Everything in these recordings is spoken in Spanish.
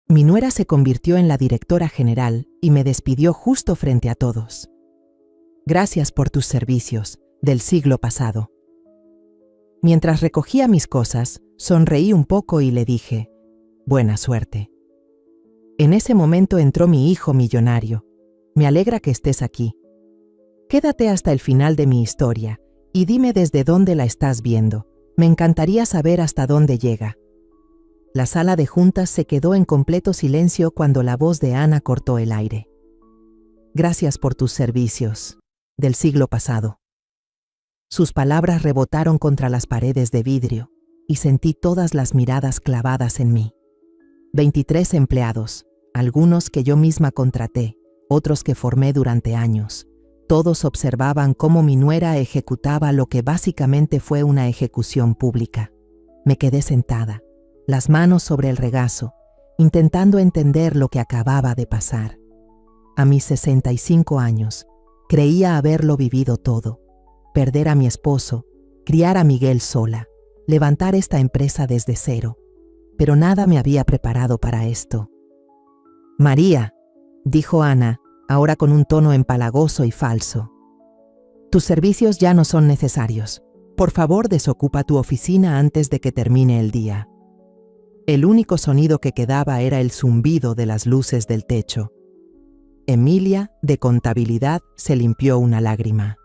Mi nuera se convirtió en la directora general y me despidió justo frente a todos. Gracias por tus servicios del siglo pasado. Mientras recogía mis cosas, sonreí un poco y le dije, buena suerte. En ese momento entró mi hijo millonario. Me alegra que estés aquí. Quédate hasta el final de mi historia y dime desde dónde la estás viendo. Me encantaría saber hasta dónde llega. La sala de juntas se quedó en completo silencio cuando la voz de Ana cortó el aire. Gracias por tus servicios del siglo pasado. Sus palabras rebotaron contra las paredes de vidrio y sentí todas las miradas clavadas en mí. 23 empleados, algunos que yo misma contraté, otros que formé durante años. Todos observaban cómo mi nuera ejecutaba lo que básicamente fue una ejecución pública. Me quedé sentada, las manos sobre el regazo, intentando entender lo que acababa de pasar. A mis 65 años, creía haberlo vivido todo. Perder a mi esposo, criar a Miguel sola, levantar esta empresa desde cero. Pero nada me había preparado para esto. María, dijo Ana, ahora con un tono empalagoso y falso. Tus servicios ya no son necesarios. Por favor, desocupa tu oficina antes de que termine el día. El único sonido que quedaba era el zumbido de las luces del techo. Emilia, de contabilidad, se limpió una lágrima.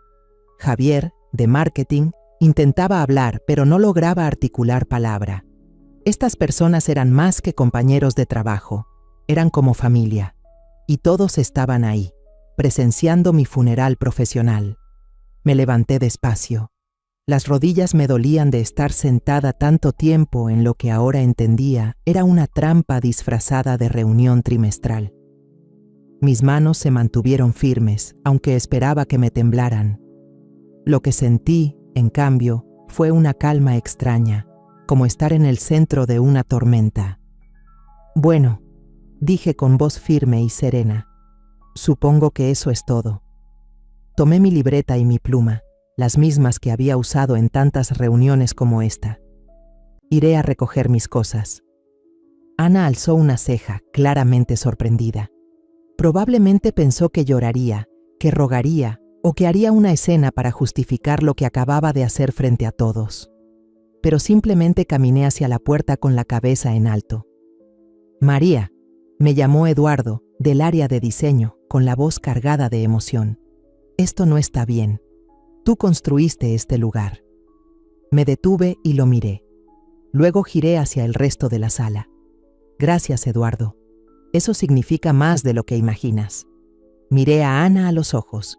Javier, de marketing, intentaba hablar, pero no lograba articular palabra. Estas personas eran más que compañeros de trabajo, eran como familia. Y todos estaban ahí, presenciando mi funeral profesional. Me levanté despacio. Las rodillas me dolían de estar sentada tanto tiempo en lo que ahora entendía era una trampa disfrazada de reunión trimestral. Mis manos se mantuvieron firmes, aunque esperaba que me temblaran. Lo que sentí, en cambio, fue una calma extraña, como estar en el centro de una tormenta. Bueno, dije con voz firme y serena. Supongo que eso es todo. Tomé mi libreta y mi pluma, las mismas que había usado en tantas reuniones como esta. Iré a recoger mis cosas. Ana alzó una ceja, claramente sorprendida. Probablemente pensó que lloraría, que rogaría o que haría una escena para justificar lo que acababa de hacer frente a todos. Pero simplemente caminé hacia la puerta con la cabeza en alto. María, me llamó Eduardo, del área de diseño, con la voz cargada de emoción. Esto no está bien. Tú construiste este lugar. Me detuve y lo miré. Luego giré hacia el resto de la sala. Gracias, Eduardo. Eso significa más de lo que imaginas. Miré a Ana a los ojos.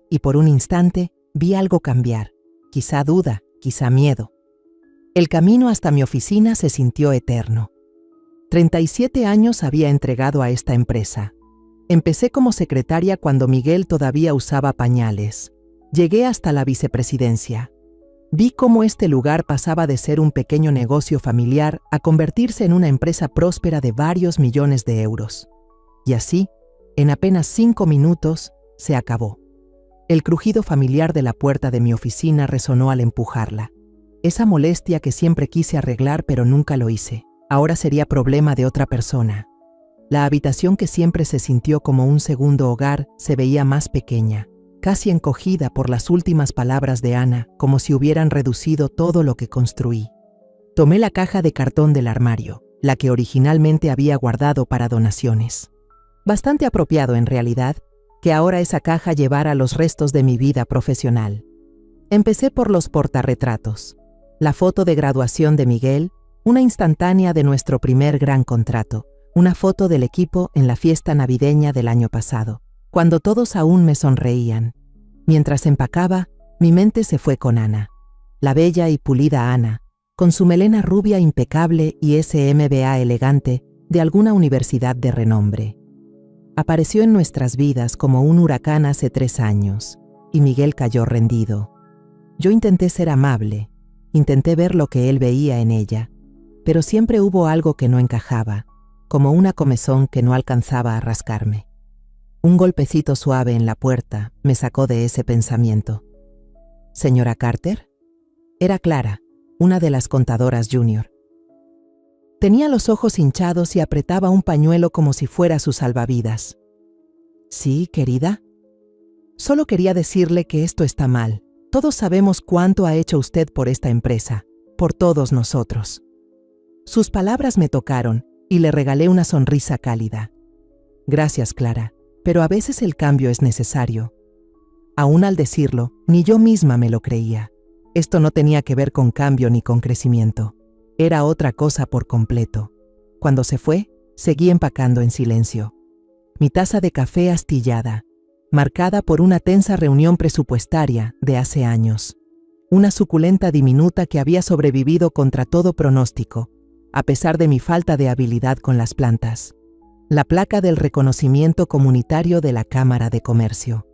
Y por un instante vi algo cambiar. Quizá duda, quizá miedo. El camino hasta mi oficina se sintió eterno. 37 años había entregado a esta empresa. Empecé como secretaria cuando Miguel todavía usaba pañales. Llegué hasta la vicepresidencia. Vi cómo este lugar pasaba de ser un pequeño negocio familiar a convertirse en una empresa próspera de varios millones de euros. Y así, en apenas 5 minutos, se acabó. El crujido familiar de la puerta de mi oficina resonó al empujarla. Esa molestia que siempre quise arreglar pero nunca lo hice. Ahora sería problema de otra persona. La habitación que siempre se sintió como un segundo hogar se veía más pequeña, casi encogida por las últimas palabras de Ana, como si hubieran reducido todo lo que construí. Tomé la caja de cartón del armario, la que originalmente había guardado para donaciones. Bastante apropiado, en realidad, que ahora esa caja llevara los restos de mi vida profesional. Empecé por los portarretratos, la foto de graduación de Miguel, una instantánea de nuestro primer gran contrato, una foto del equipo en la fiesta navideña del año pasado, cuando todos aún me sonreían. Mientras empacaba, mi mente se fue con Ana, la bella y pulida Ana, con su melena rubia impecable y ese MBA elegante de alguna universidad de renombre. Apareció en nuestras vidas como un huracán hace 3 años, y Miguel cayó rendido. Yo intenté ser amable, intenté ver lo que él veía en ella, pero siempre hubo algo que no encajaba, como una comezón que no alcanzaba a rascarme. Un golpecito suave en la puerta me sacó de ese pensamiento. ¿Señora Carter? Era Clara, una de las contadoras junior. Tenía los ojos hinchados y apretaba un pañuelo como si fuera su salvavidas. ¿Sí, querida? Solo quería decirle que esto está mal. Todos sabemos cuánto ha hecho usted por esta empresa, por todos nosotros. Sus palabras me tocaron y le regalé una sonrisa cálida. Gracias, Clara, pero a veces el cambio es necesario. Aún al decirlo, ni yo misma me lo creía. Esto no tenía que ver con cambio ni con crecimiento. Era otra cosa por completo. Cuando se fue, seguí empacando en silencio. Mi taza de café astillada, marcada por una tensa reunión presupuestaria de hace años. Una suculenta diminuta que había sobrevivido contra todo pronóstico, a pesar de mi falta de habilidad con las plantas. La placa del reconocimiento comunitario de la Cámara de Comercio.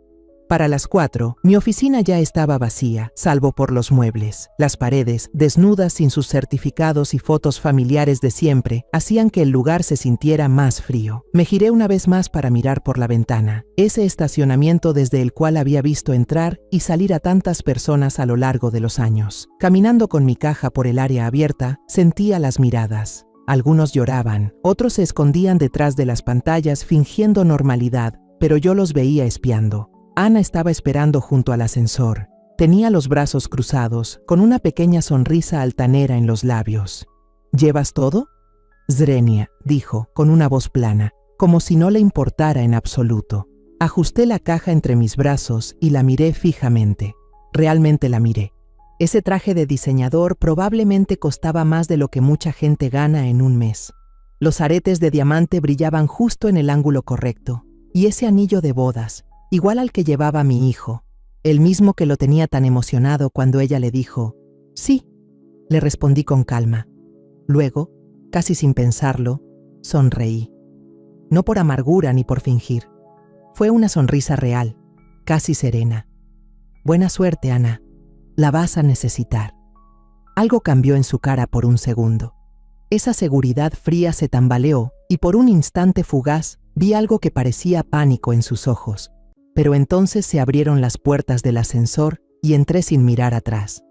Para las 4, mi oficina ya estaba vacía, salvo por los muebles. Las paredes, desnudas sin sus certificados y fotos familiares de siempre, hacían que el lugar se sintiera más frío. Me giré una vez más para mirar por la ventana, ese estacionamiento desde el cual había visto entrar y salir a tantas personas a lo largo de los años. Caminando con mi caja por el área abierta, sentía las miradas. Algunos lloraban, otros se escondían detrás de las pantallas fingiendo normalidad, pero yo los veía espiando. Ana estaba esperando junto al ascensor. Tenía los brazos cruzados, con una pequeña sonrisa altanera en los labios. ¿Llevas todo? Zrenia, dijo, con una voz plana, como si no le importara en absoluto. Ajusté la caja entre mis brazos y la miré fijamente. Realmente la miré. Ese traje de diseñador probablemente costaba más de lo que mucha gente gana en un mes. Los aretes de diamante brillaban justo en el ángulo correcto, y ese anillo de bodas, igual al que llevaba mi hijo, el mismo que lo tenía tan emocionado cuando ella le dijo, «Sí», le respondí con calma. Luego, casi sin pensarlo, sonreí. No por amargura ni por fingir. Fue una sonrisa real, casi serena. «Buena suerte, Ana. La vas a necesitar». Algo cambió en su cara por un segundo. Esa seguridad fría se tambaleó y por un instante fugaz vi algo que parecía pánico en sus ojos. Pero entonces se abrieron las puertas del ascensor y entré sin mirar atrás.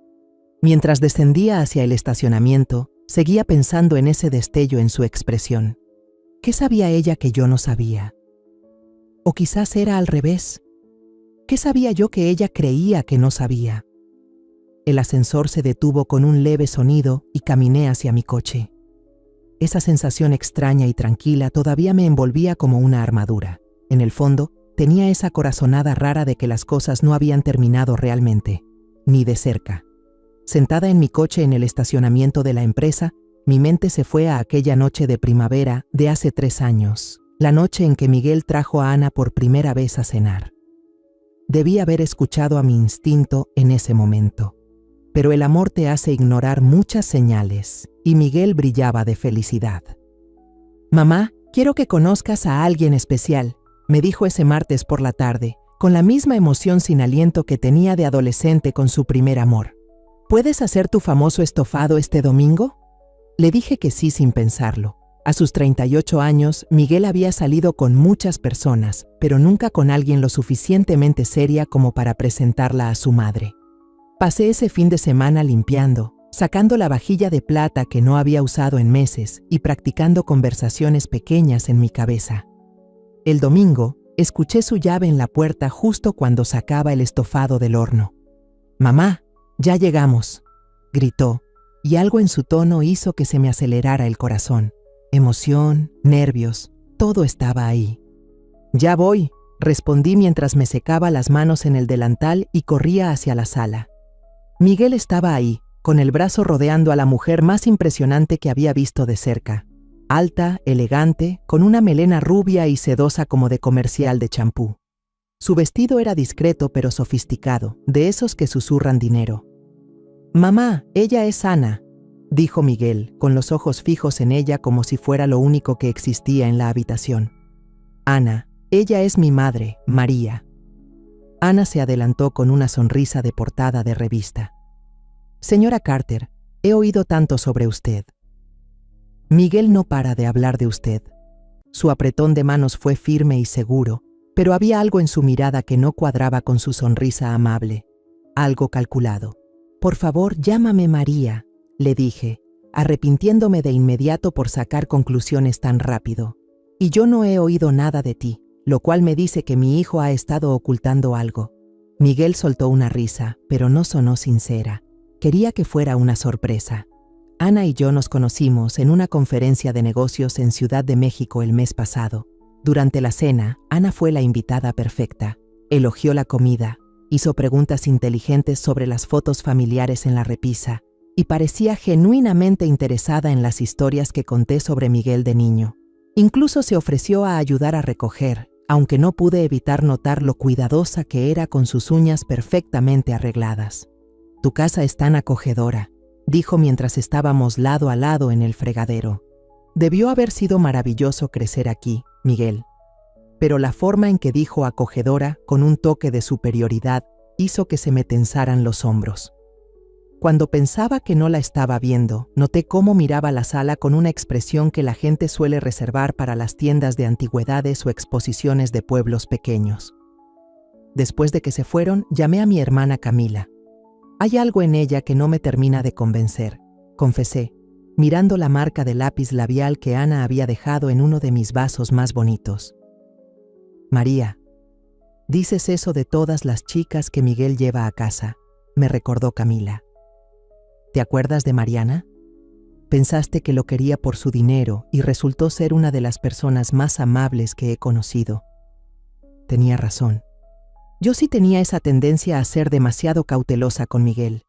Mientras descendía hacia el estacionamiento, seguía pensando en ese destello en su expresión. ¿Qué sabía ella que yo no sabía? ¿O quizás era al revés? ¿Qué sabía yo que ella creía que no sabía? El ascensor se detuvo con un leve sonido y caminé hacia mi coche. Esa sensación extraña y tranquila todavía me envolvía como una armadura. En el fondo, tenía esa corazonada rara de que las cosas no habían terminado realmente, ni de cerca. Sentada en mi coche en el estacionamiento de la empresa, mi mente se fue a aquella noche de primavera de hace 3 años, la noche en que Miguel trajo a Ana por primera vez a cenar. Debí haber escuchado a mi instinto en ese momento, pero el amor te hace ignorar muchas señales, y Miguel brillaba de felicidad. «Mamá, quiero que conozcas a alguien especial», me dijo ese martes por la tarde, con la misma emoción sin aliento que tenía de adolescente con su primer amor. ¿Puedes hacer tu famoso estofado este domingo? Le dije que sí sin pensarlo. A sus 38 años, Miguel había salido con muchas personas, pero nunca con alguien lo suficientemente seria como para presentarla a su madre. Pasé ese fin de semana limpiando, sacando la vajilla de plata que no había usado en meses y practicando conversaciones pequeñas en mi cabeza. El domingo, escuché su llave en la puerta justo cuando sacaba el estofado del horno. «Mamá, ya llegamos», gritó, y algo en su tono hizo que se me acelerara el corazón. Emoción, nervios, todo estaba ahí. «Ya voy», respondí mientras me secaba las manos en el delantal y corría hacia la sala. Miguel estaba ahí, con el brazo rodeando a la mujer más impresionante que había visto de cerca. Alta, elegante, con una melena rubia y sedosa como de comercial de champú. Su vestido era discreto pero sofisticado, de esos que susurran dinero. «Mamá, ella es Ana», dijo Miguel, con los ojos fijos en ella como si fuera lo único que existía en la habitación. «Ana, ella es mi madre, María». Ana se adelantó con una sonrisa de portada de revista. «Señora Carter, he oído tanto sobre usted». Miguel no para de hablar de usted. Su apretón de manos fue firme y seguro, pero había algo en su mirada que no cuadraba con su sonrisa amable. Algo calculado. «Por favor, llámame María», le dije, arrepintiéndome de inmediato por sacar conclusiones tan rápido. Y yo no he oído nada de ti, lo cual me dice que mi hijo ha estado ocultando algo. Miguel soltó una risa, pero no sonó sincera. Quería que fuera una sorpresa. Ana y yo nos conocimos en una conferencia de negocios en Ciudad de México el mes pasado. Durante la cena, Ana fue la invitada perfecta. Elogió la comida, hizo preguntas inteligentes sobre las fotos familiares en la repisa y parecía genuinamente interesada en las historias que conté sobre Miguel de niño. Incluso se ofreció a ayudar a recoger, aunque no pude evitar notar lo cuidadosa que era con sus uñas perfectamente arregladas. «Tu casa es tan acogedora», dijo mientras estábamos lado a lado en el fregadero. «Debió haber sido maravilloso crecer aquí, Miguel». Pero la forma en que dijo acogedora, con un toque de superioridad, hizo que se me tensaran los hombros. Cuando pensaba que no la estaba viendo, noté cómo miraba la sala con una expresión que la gente suele reservar para las tiendas de antigüedades o exposiciones de pueblos pequeños. Después de que se fueron, llamé a mi hermana Camila. «Hay algo en ella que no me termina de convencer», confesé, mirando la marca de lápiz labial que Ana había dejado en uno de mis vasos más bonitos. «María, dices eso de todas las chicas que Miguel lleva a casa», me recordó Camila. «¿Te acuerdas de Mariana? Pensaste que lo quería por su dinero y resultó ser una de las personas más amables que he conocido». Tenía razón. Yo sí tenía esa tendencia a ser demasiado cautelosa con Miguel.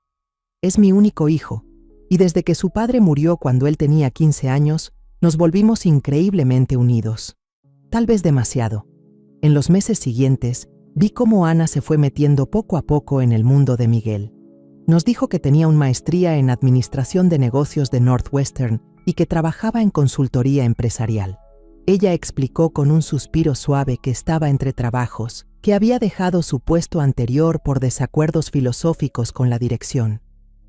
Es mi único hijo, y desde que su padre murió cuando él tenía 15 años, nos volvimos increíblemente unidos. Tal vez demasiado. En los meses siguientes, vi cómo Ana se fue metiendo poco a poco en el mundo de Miguel. Nos dijo que tenía una maestría en Administración de Negocios de Northwestern y que trabajaba en consultoría empresarial. Ella explicó con un suspiro suave que estaba entre trabajos, que había dejado su puesto anterior por desacuerdos filosóficos con la dirección.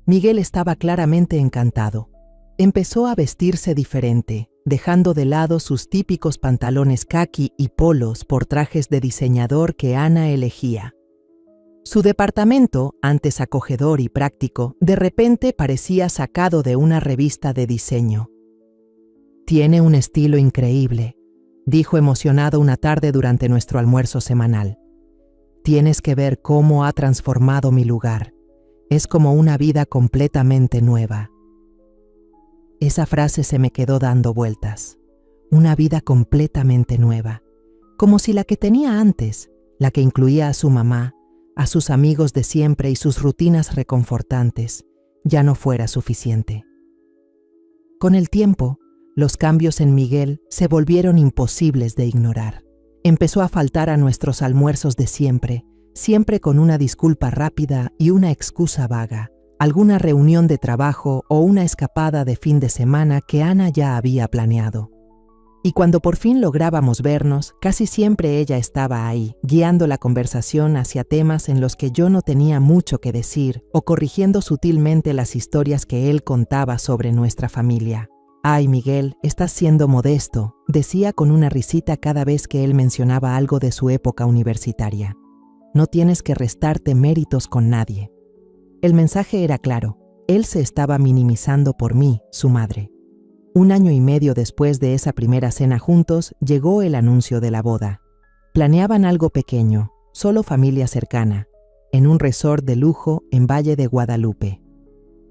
Miguel estaba claramente encantado. Empezó a vestirse diferente, dejando de lado sus típicos pantalones caqui y polos por trajes de diseñador que Ana elegía. Su departamento, antes acogedor y práctico, de repente parecía sacado de una revista de diseño. «Tiene un estilo increíble», dijo emocionado una tarde durante nuestro almuerzo semanal. «Tienes que ver cómo ha transformado mi lugar. Es como una vida completamente nueva». Esa frase se me quedó dando vueltas. Una vida completamente nueva. Como si la que tenía antes, la que incluía a su mamá, a sus amigos de siempre y sus rutinas reconfortantes, ya no fuera suficiente. Con el tiempo, los cambios en Miguel se volvieron imposibles de ignorar. Empezó a faltar a nuestros almuerzos de siempre, siempre con una disculpa rápida y una excusa vaga, alguna reunión de trabajo o una escapada de fin de semana que Ana ya había planeado. Y cuando por fin lográbamos vernos, casi siempre ella estaba ahí, guiando la conversación hacia temas en los que yo no tenía mucho que decir o corrigiendo sutilmente las historias que él contaba sobre nuestra familia. «Ay, Miguel, estás siendo modesto», decía con una risita cada vez que él mencionaba algo de su época universitaria. «No tienes que restarte méritos con nadie». El mensaje era claro, él se estaba minimizando por mí, su madre. 1 año y medio después de esa primera cena juntos, llegó el anuncio de la boda. Planeaban algo pequeño, solo familia cercana, en un resort de lujo en Valle de Guadalupe.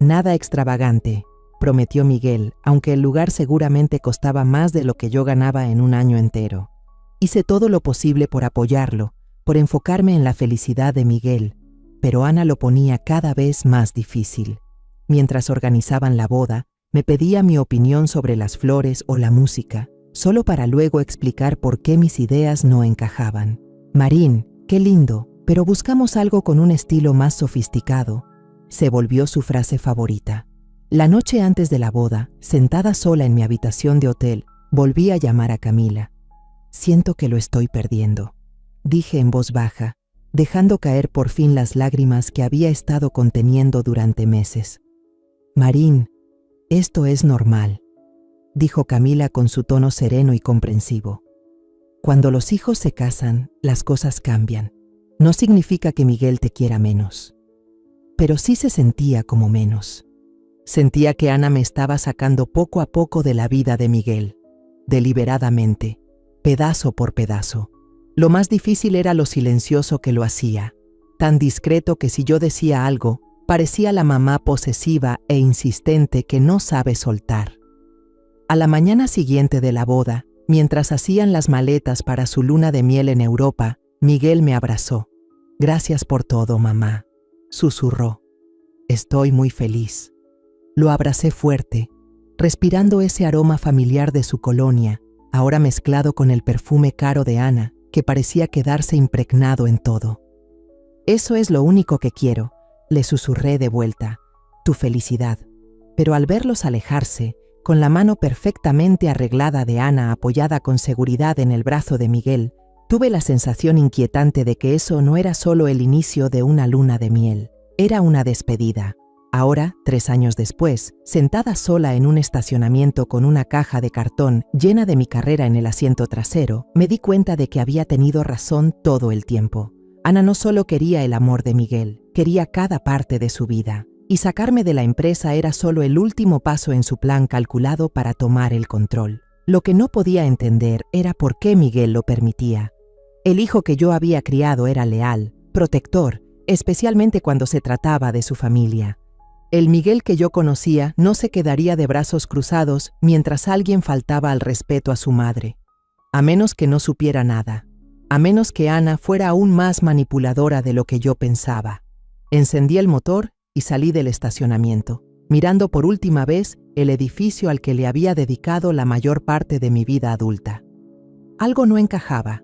«Nada extravagante», prometió Miguel, aunque el lugar seguramente costaba más de lo que yo ganaba en un año entero. Hice todo lo posible por apoyarlo, por enfocarme en la felicidad de Miguel, pero Ana lo ponía cada vez más difícil. Mientras organizaban la boda, me pedía mi opinión sobre las flores o la música, solo para luego explicar por qué mis ideas no encajaban. «Marín, qué lindo, pero buscamos algo con un estilo más sofisticado», se volvió su frase favorita. La noche antes de la boda, sentada sola en mi habitación de hotel, volví a llamar a Camila. «Siento que lo estoy perdiendo», dije en voz baja, dejando caer por fin las lágrimas que había estado conteniendo durante meses. «Marín, esto es normal», dijo Camila con su tono sereno y comprensivo. «Cuando los hijos se casan, las cosas cambian. No significa que Miguel te quiera menos. Pero sí se sentía como menos. Sentía que Ana me estaba sacando poco a poco de la vida de Miguel, deliberadamente, pedazo por pedazo. Lo más difícil era lo silencioso que lo hacía, tan discreto que si yo decía algo, parecía la mamá posesiva e insistente que no sabe soltar. A la mañana siguiente de la boda, mientras hacían las maletas para su luna de miel en Europa, Miguel me abrazó. «Gracias por todo, mamá», susurró. «Estoy muy feliz». Lo abracé fuerte, respirando ese aroma familiar de su colonia, ahora mezclado con el perfume caro de Ana, que parecía quedarse impregnado en todo. «Eso es lo único que quiero», le susurré de vuelta, «tu felicidad». Pero al verlos alejarse, con la mano perfectamente arreglada de Ana apoyada con seguridad en el brazo de Miguel, tuve la sensación inquietante de que eso no era solo el inicio de una luna de miel, era una despedida. Ahora, 3 años después, sentada sola en un estacionamiento con una caja de cartón llena de mi carrera en el asiento trasero, me di cuenta de que había tenido razón todo el tiempo. Ana no solo quería el amor de Miguel, quería cada parte de su vida. Y sacarme de la empresa era solo el último paso en su plan calculado para tomar el control. Lo que no podía entender era por qué Miguel lo permitía. El hijo que yo había criado era leal, protector, especialmente cuando se trataba de su familia. El Miguel que yo conocía no se quedaría de brazos cruzados mientras alguien faltaba al respeto a su madre. A menos que no supiera nada. A menos que Ana fuera aún más manipuladora de lo que yo pensaba. Encendí el motor y salí del estacionamiento, mirando por última vez el edificio al que le había dedicado la mayor parte de mi vida adulta. Algo no encajaba.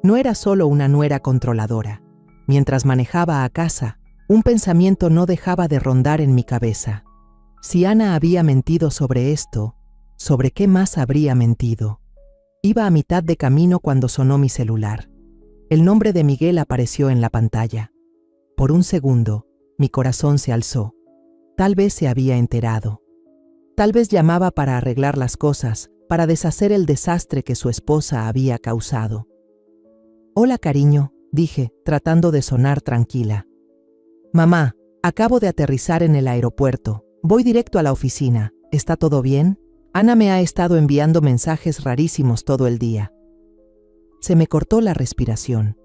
No era solo una nuera controladora. Mientras manejaba a casa, un pensamiento no dejaba de rondar en mi cabeza. Si Ana había mentido sobre esto, ¿sobre qué más habría mentido? Iba a mitad de camino cuando sonó mi celular. El nombre de Miguel apareció en la pantalla. Por un segundo, mi corazón se alzó. Tal vez se había enterado. Tal vez llamaba para arreglar las cosas, para deshacer el desastre que su esposa había causado. «Hola, cariño», dije, tratando de sonar tranquila. «Mamá, acabo de aterrizar en el aeropuerto. Voy directo a la oficina. ¿Está todo bien? Ana me ha estado enviando mensajes rarísimos todo el día». Se me cortó la respiración.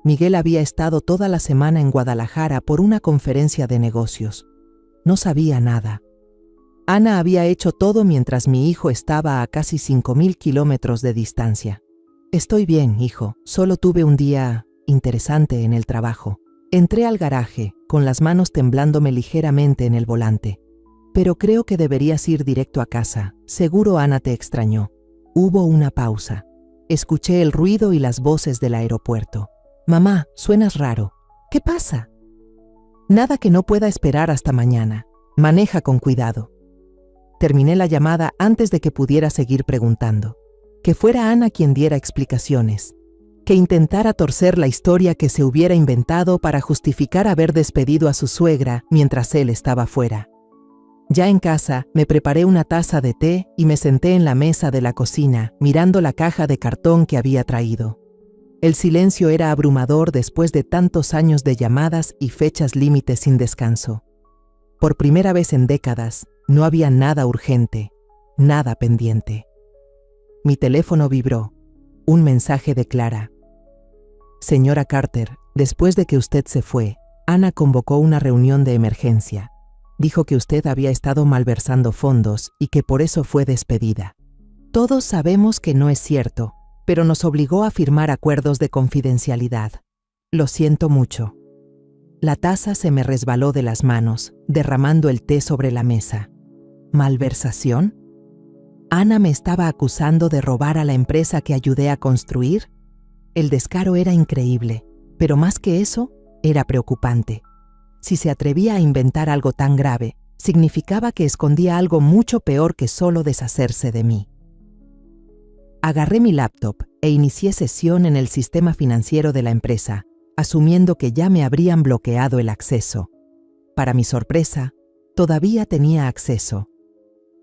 Miguel había estado toda la semana en Guadalajara por una conferencia de negocios. No sabía nada. Ana había hecho todo mientras mi hijo estaba a casi 5.000 kilómetros de distancia. «Estoy bien, hijo. Solo tuve un día interesante en el trabajo». Entré al garaje, con las manos temblándome ligeramente en el volante. «Pero creo que deberías ir directo a casa. Seguro Ana te extrañó». Hubo una pausa. Escuché el ruido y las voces del aeropuerto. «Mamá, suenas raro. ¿Qué pasa?» «Nada que no pueda esperar hasta mañana. Maneja con cuidado». Terminé la llamada antes de que pudiera seguir preguntando. Que fuera Ana quien diera explicaciones. Que intentara torcer la historia que se hubiera inventado para justificar haber despedido a su suegra mientras él estaba fuera. Ya en casa, me preparé una taza de té y me senté en la mesa de la cocina, mirando la caja de cartón que había traído. El silencio era abrumador después de tantos años de llamadas y fechas límites sin descanso. Por primera vez en décadas, no había nada urgente, nada pendiente. Mi teléfono vibró. Un mensaje de Clara. «Señora Carter, después de que usted se fue, Ana convocó una reunión de emergencia. Dijo que usted había estado malversando fondos y que por eso fue despedida. Todos sabemos que no es cierto, pero nos obligó a firmar acuerdos de confidencialidad. Lo siento mucho». La taza se me resbaló de las manos, derramando el té sobre la mesa. ¿Malversación? ¿Ana me estaba acusando de robar a la empresa que ayudé a construir? El descaro era increíble, pero más que eso, era preocupante. Si se atrevía a inventar algo tan grave, significaba que escondía algo mucho peor que solo deshacerse de mí. Agarré mi laptop e inicié sesión en el sistema financiero de la empresa, asumiendo que ya me habrían bloqueado el acceso. Para mi sorpresa, todavía tenía acceso.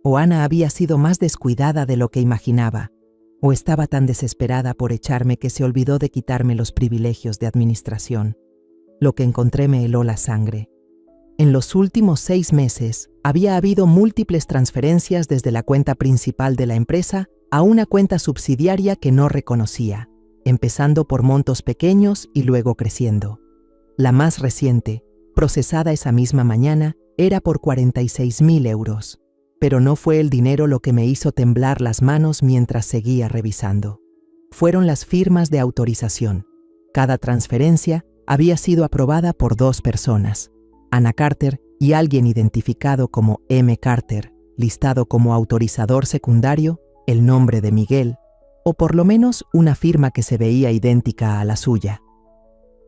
O Ana había sido más descuidada de lo que imaginaba, o estaba tan desesperada por echarme que se olvidó de quitarme los privilegios de administración. Lo que encontré me heló la sangre. En los últimos 6 meses, había habido múltiples transferencias desde la cuenta principal de la empresa a una cuenta subsidiaria que no reconocía, empezando por montos pequeños y luego creciendo. La más reciente, procesada esa misma mañana, era por 46.000 euros. Pero no fue el dinero lo que me hizo temblar las manos mientras seguía revisando. Fueron las firmas de autorización. Cada transferencia había sido aprobada por 2 personas, Ana Carter y alguien identificado como M. Carter, listado como autorizador secundario, el nombre de Miguel, o por lo menos una firma que se veía idéntica a la suya.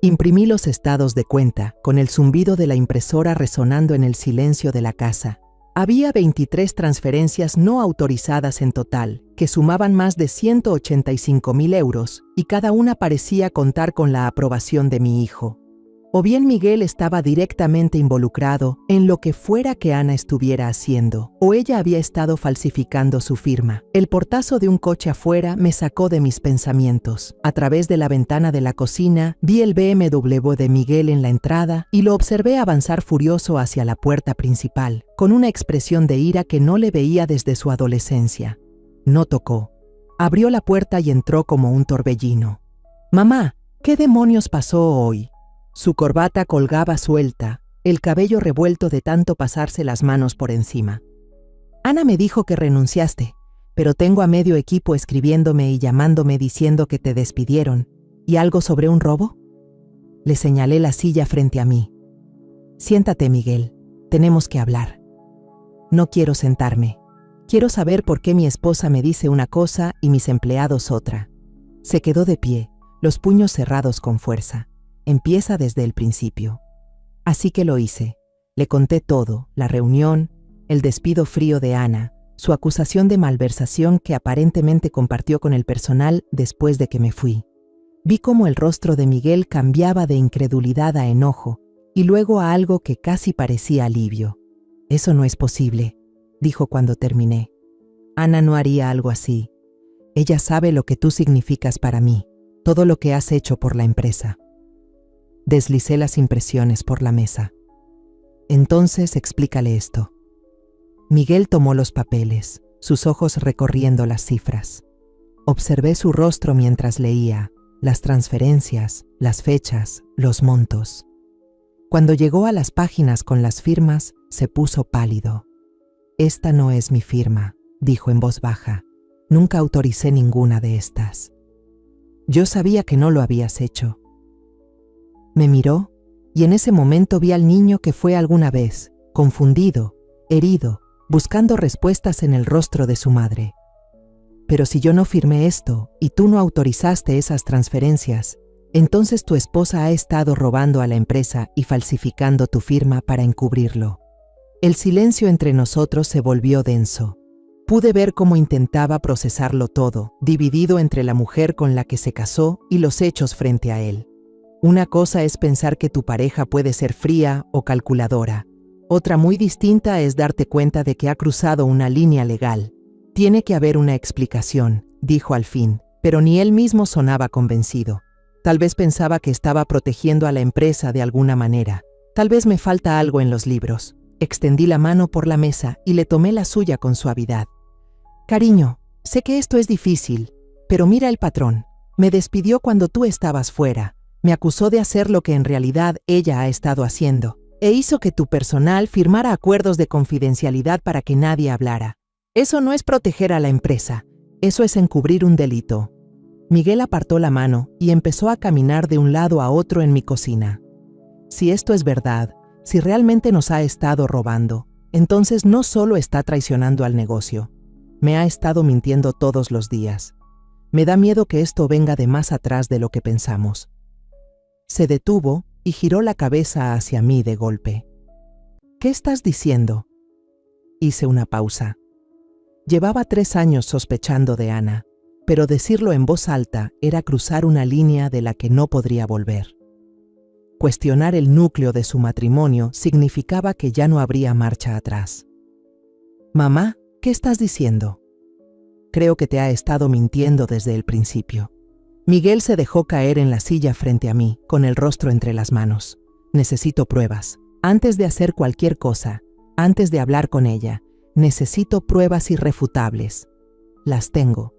Imprimí los estados de cuenta con el zumbido de la impresora resonando en el silencio de la casa. Había 23 transferencias no autorizadas en total, que sumaban más de 185.000 euros, y cada una parecía contar con la aprobación de mi hijo. O bien Miguel estaba directamente involucrado en lo que fuera que Ana estuviera haciendo, o ella había estado falsificando su firma. El portazo de un coche afuera me sacó de mis pensamientos. A través de la ventana de la cocina, vi el BMW de Miguel en la entrada y lo observé avanzar furioso hacia la puerta principal, con una expresión de ira que no le veía desde su adolescencia. No tocó. Abrió la puerta y entró como un torbellino. «Mamá, ¿qué demonios pasó hoy?» Su corbata colgaba suelta, el cabello revuelto de tanto pasarse las manos por encima. «Ana me dijo que renunciaste, pero tengo a medio equipo escribiéndome y llamándome diciendo que te despidieron. ¿Y algo sobre un robo?» Le señalé la silla frente a mí. «Siéntate, Miguel, tenemos que hablar». «No quiero sentarme. Quiero saber por qué mi esposa me dice una cosa y mis empleados otra». Se quedó de pie, los puños cerrados con fuerza. «Empieza desde el principio». Así que lo hice. Le conté todo, la reunión, el despido frío de Ana, su acusación de malversación que aparentemente compartió con el personal después de que me fui. Vi cómo el rostro de Miguel cambiaba de incredulidad a enojo y luego a algo que casi parecía alivio. «Eso no es posible», dijo cuando terminé. «Ana no haría algo así. Ella sabe lo que tú significas para mí, todo lo que has hecho por la empresa». Deslicé las impresiones por la mesa. «Entonces explícale esto». Miguel tomó los papeles, sus ojos recorriendo las cifras. Observé su rostro mientras leía, las transferencias, las fechas, los montos. Cuando llegó a las páginas con las firmas, se puso pálido. «Esta no es mi firma», dijo en voz baja. «Nunca autoricé ninguna de estas». Yo sabía que no lo habías hecho. Me miró y en ese momento vi al niño que fue alguna vez, confundido, herido, buscando respuestas en el rostro de su madre. «Pero si yo no firmé esto y tú no autorizaste esas transferencias, entonces tu esposa ha estado robando a la empresa y falsificando tu firma para encubrirlo». El silencio entre nosotros se volvió denso. Pude ver cómo intentaba procesarlo todo, dividido entre la mujer con la que se casó y los hechos frente a él. Una cosa es pensar que tu pareja puede ser fría o calculadora. Otra muy distinta es darte cuenta de que ha cruzado una línea legal. «Tiene que haber una explicación», dijo al fin, pero ni él mismo sonaba convencido. Tal vez pensaba que estaba protegiendo a la empresa de alguna manera. Tal vez me falta algo en los libros. Extendí la mano por la mesa y le tomé la suya con suavidad. «Cariño, sé que esto es difícil, pero mira el patrón. Me despidió cuando tú estabas fuera. Me acusó de hacer lo que en realidad ella ha estado haciendo, e hizo que tu personal firmara acuerdos de confidencialidad para que nadie hablara. Eso no es proteger a la empresa, eso es encubrir un delito». Miguel apartó la mano y empezó a caminar de un lado a otro en mi cocina. «Si esto es verdad, si realmente nos ha estado robando, entonces no solo está traicionando al negocio, me ha estado mintiendo todos los días. Me da miedo que esto venga de más atrás de lo que pensamos». Se detuvo y giró la cabeza hacia mí de golpe. «¿Qué estás diciendo?». Hice una pausa. Llevaba 3 años sospechando de Ana, pero decirlo en voz alta era cruzar una línea de la que no podría volver. Cuestionar el núcleo de su matrimonio significaba que ya no habría marcha atrás. «Mamá, ¿qué estás diciendo?». «Creo que te ha estado mintiendo desde el principio». Miguel se dejó caer en la silla frente a mí, con el rostro entre las manos. «Necesito pruebas. Antes de hacer cualquier cosa, antes de hablar con ella, necesito pruebas irrefutables. Las tengo.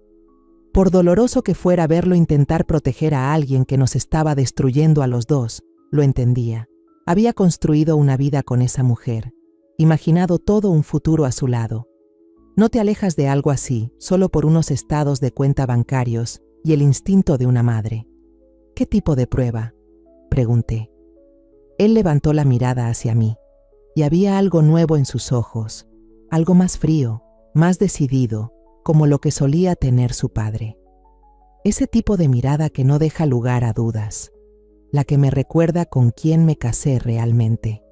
Por doloroso que fuera verlo intentar proteger a alguien que nos estaba destruyendo a los dos, lo entendía. Había construido una vida con esa mujer, imaginado todo un futuro a su lado. No te alejas de algo así, solo por unos estados de cuenta bancarios y el instinto de una madre. ¿Qué tipo de prueba?, pregunté. Él levantó la mirada hacia mí, y había algo nuevo en sus ojos, algo más frío, más decidido, como lo que solía tener su padre. Ese tipo de mirada que no deja lugar a dudas, la que me recuerda con quién me casé realmente.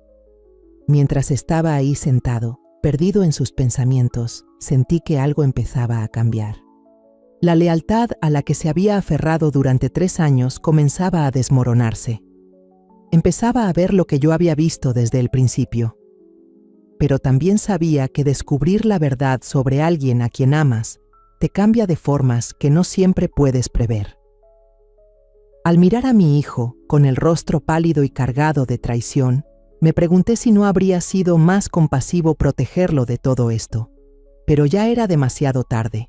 Mientras estaba ahí sentado, perdido en sus pensamientos, sentí que algo empezaba a cambiar. La lealtad a la que se había aferrado durante 3 años comenzaba a desmoronarse. Empezaba a ver lo que yo había visto desde el principio. Pero también sabía que descubrir la verdad sobre alguien a quien amas te cambia de formas que no siempre puedes prever. Al mirar a mi hijo, con el rostro pálido y cargado de traición, me pregunté si no habría sido más compasivo protegerlo de todo esto. Pero ya era demasiado tarde.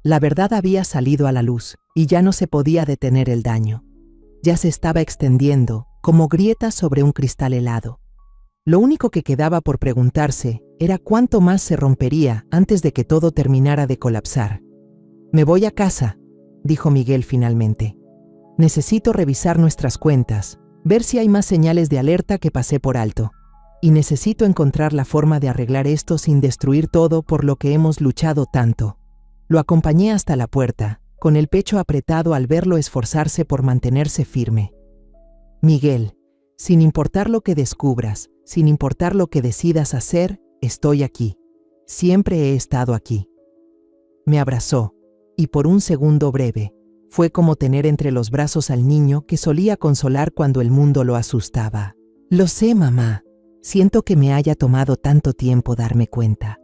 La verdad había salido a la luz y ya no se podía detener el daño. Ya se estaba extendiendo, como grietas sobre un cristal helado. Lo único que quedaba por preguntarse era cuánto más se rompería antes de que todo terminara de colapsar. «Me voy a casa», dijo Miguel finalmente. «Necesito revisar nuestras cuentas, ver si hay más señales de alerta que pasé por alto. Y necesito encontrar la forma de arreglar esto sin destruir todo por lo que hemos luchado tanto». Lo acompañé hasta la puerta, con el pecho apretado al verlo esforzarse por mantenerse firme. «Miguel, sin importar lo que descubras, sin importar lo que decidas hacer, estoy aquí. Siempre he estado aquí». Me abrazó, y por un segundo breve, fue como tener entre los brazos al niño que solía consolar cuando el mundo lo asustaba. «Lo sé, mamá. Siento que me haya tomado tanto tiempo darme cuenta».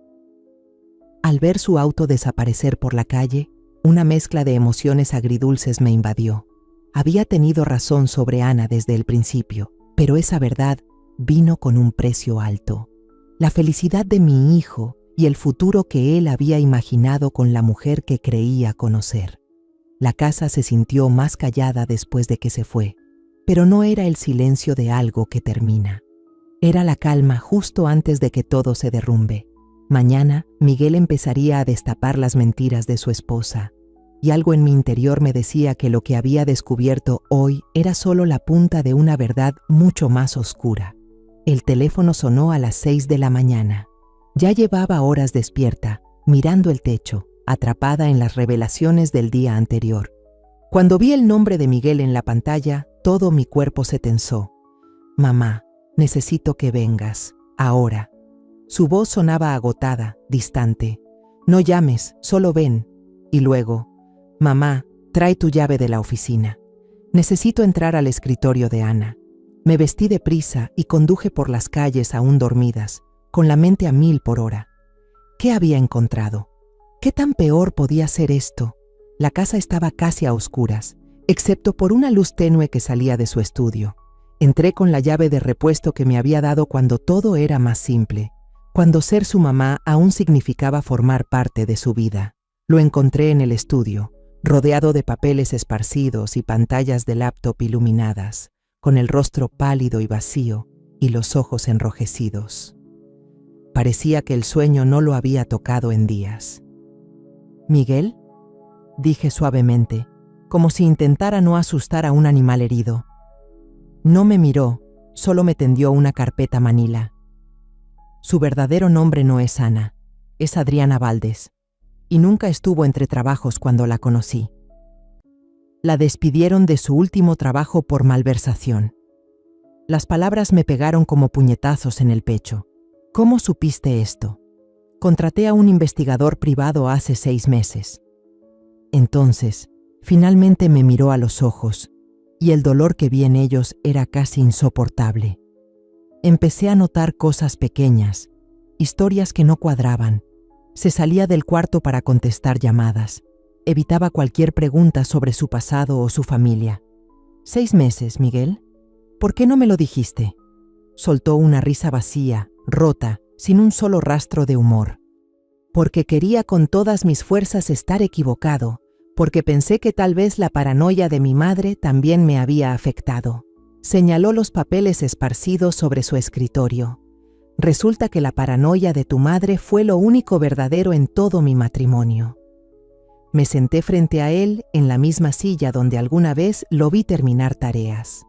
Al ver su auto desaparecer por la calle, una mezcla de emociones agridulces me invadió. Había tenido razón sobre Ana desde el principio, pero esa verdad vino con un precio alto. La felicidad de mi hijo y el futuro que él había imaginado con la mujer que creía conocer. La casa se sintió más callada después de que se fue, pero no era el silencio de algo que termina. Era la calma justo antes de que todo se derrumbe. Mañana, Miguel empezaría a destapar las mentiras de su esposa, y algo en mi interior me decía que lo que había descubierto hoy era solo la punta de una verdad mucho más oscura. El teléfono sonó a las 6 de la mañana. Ya llevaba horas despierta, mirando el techo, atrapada en las revelaciones del día anterior. Cuando vi el nombre de Miguel en la pantalla, todo mi cuerpo se tensó. «Mamá, necesito que vengas, ahora». Su voz sonaba agotada, distante. «No llames, solo ven». Y luego, «Mamá, trae tu llave de la oficina. Necesito entrar al escritorio de Ana». Me vestí deprisa y conduje por las calles aún dormidas, con la mente a 1000 por hora. ¿Qué había encontrado? ¿Qué tan peor podía ser esto? La casa estaba casi a oscuras, excepto por una luz tenue que salía de su estudio. Entré con la llave de repuesto que me había dado cuando todo era más simple, cuando ser su mamá aún significaba formar parte de su vida. Lo encontré en el estudio, rodeado de papeles esparcidos y pantallas de laptop iluminadas, con el rostro pálido y vacío y los ojos enrojecidos. Parecía que el sueño no lo había tocado en días. «¿Miguel?», dije suavemente, como si intentara no asustar a un animal herido. No me miró, solo me tendió una carpeta manila. Su verdadero nombre no es Ana, es Adriana Valdés, y nunca estuvo entre trabajos cuando la conocí. La despidieron de su último trabajo por malversación. Las palabras me pegaron como puñetazos en el pecho. «¿Cómo supiste esto?» «Contraté a un investigador privado hace 6 meses». Entonces, finalmente me miró a los ojos, y el dolor que vi en ellos era casi insoportable. Empecé a notar cosas pequeñas, historias que no cuadraban. Se salía del cuarto para contestar llamadas. Evitaba cualquier pregunta sobre su pasado o su familia. «6 meses, Miguel. ¿Por qué no me lo dijiste?» soltó una risa vacía, rota, sin un solo rastro de humor. Porque quería con todas mis fuerzas estar equivocado, porque pensé que tal vez la paranoia de mi madre también me había afectado. Señaló los papeles esparcidos sobre su escritorio. Resulta que la paranoia de tu madre fue lo único verdadero en todo mi matrimonio. Me senté frente a él en la misma silla donde alguna vez lo vi terminar tareas.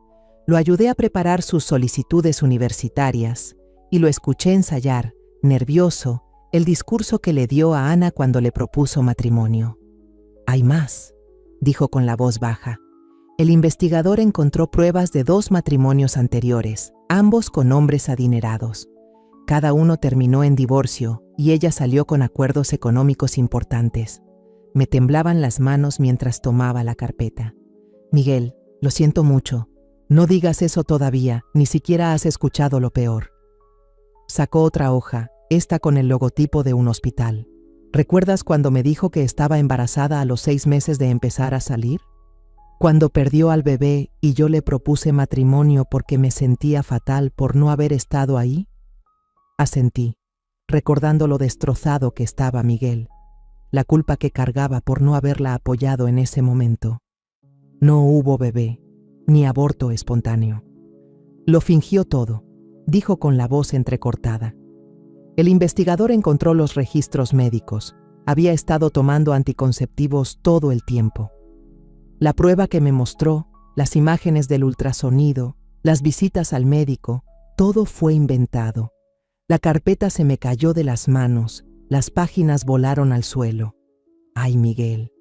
Lo ayudé a preparar sus solicitudes universitarias y lo escuché ensayar, nervioso, el discurso que le dio a Ana cuando le propuso matrimonio. «Hay más», dijo con la voz baja. El investigador encontró pruebas de 2 matrimonios anteriores, ambos con hombres adinerados. Cada uno terminó en divorcio y ella salió con acuerdos económicos importantes. Me temblaban las manos mientras tomaba la carpeta. «Miguel, lo siento mucho. No digas eso todavía, ni siquiera has escuchado lo peor». Sacó otra hoja, esta con el logotipo de un hospital. «¿Recuerdas cuando me dijo que estaba embarazada a los 6 meses de empezar a salir? Cuando perdió al bebé y yo le propuse matrimonio porque me sentía fatal por no haber estado ahí?» Asentí, recordando lo destrozado que estaba Miguel, la culpa que cargaba por no haberla apoyado en ese momento. No hubo bebé, ni aborto espontáneo. Lo fingió todo, dijo con la voz entrecortada. El investigador encontró los registros médicos. Había estado tomando anticonceptivos todo el tiempo. La prueba que me mostró, las imágenes del ultrasonido, las visitas al médico, todo fue inventado. La carpeta se me cayó de las manos, las páginas volaron al suelo. Ay, Miguel.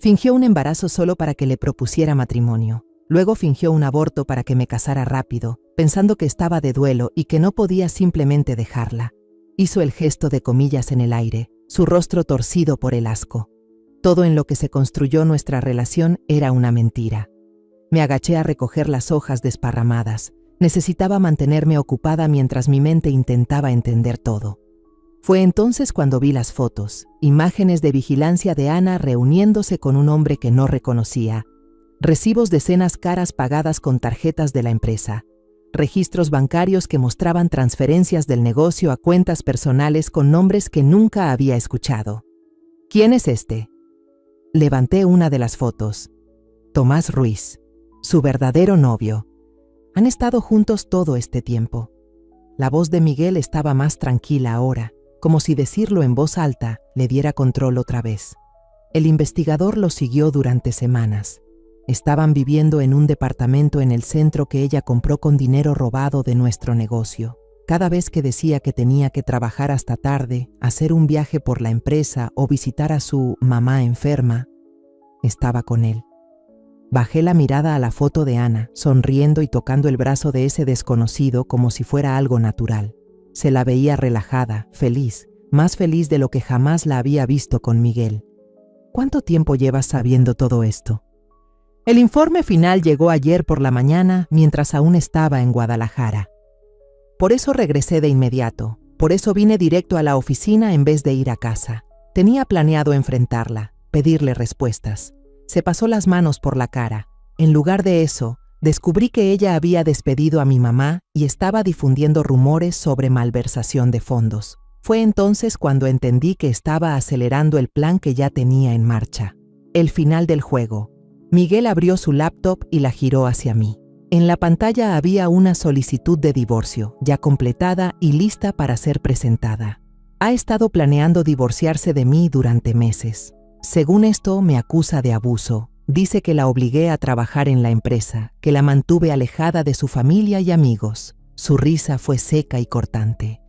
Fingió un embarazo solo para que le propusiera matrimonio. Luego fingió un aborto para que me casara rápido, pensando que estaba de duelo y que no podía simplemente dejarla. Hizo el gesto de comillas en el aire, su rostro torcido por el asco. Todo en lo que se construyó nuestra relación era una mentira. Me agaché a recoger las hojas desparramadas. Necesitaba mantenerme ocupada mientras mi mente intentaba entender todo. Fue entonces cuando vi las fotos, imágenes de vigilancia de Ana reuniéndose con un hombre que no reconocía, recibos de cenas caras pagadas con tarjetas de la empresa, registros bancarios que mostraban transferencias del negocio a cuentas personales con nombres que nunca había escuchado. ¿Quién es este? Levanté una de las fotos. Tomás Ruiz, su verdadero novio. Han estado juntos todo este tiempo. La voz de Miguel estaba más tranquila ahora, como si decirlo en voz alta le diera control otra vez. El investigador lo siguió durante semanas. Estaban viviendo en un departamento en el centro que ella compró con dinero robado de nuestro negocio. Cada vez que decía que tenía que trabajar hasta tarde, hacer un viaje por la empresa o visitar a su mamá enferma, estaba con él. Bajé la mirada a la foto de Ana, sonriendo y tocando el brazo de ese desconocido como si fuera algo natural. Se la veía relajada, feliz, más feliz de lo que jamás la había visto con Miguel. ¿Cuánto tiempo llevas sabiendo todo esto? El informe final llegó ayer por la mañana mientras aún estaba en Guadalajara. Por eso regresé de inmediato, por eso vine directo a la oficina en vez de ir a casa. Tenía planeado enfrentarla, pedirle respuestas. Se pasó las manos por la cara. En lugar de eso, descubrí que ella había despedido a mi mamá y estaba difundiendo rumores sobre malversación de fondos. Fue entonces cuando entendí que estaba acelerando el plan que ya tenía en marcha. El final del juego. Miguel abrió su laptop y la giró hacia mí. En la pantalla había una solicitud de divorcio, ya completada y lista para ser presentada. Ha estado planeando divorciarse de mí durante meses. Según esto, me acusa de abuso. Dice que la obligué a trabajar en la empresa, que la mantuve alejada de su familia y amigos. Su risa fue seca y cortante.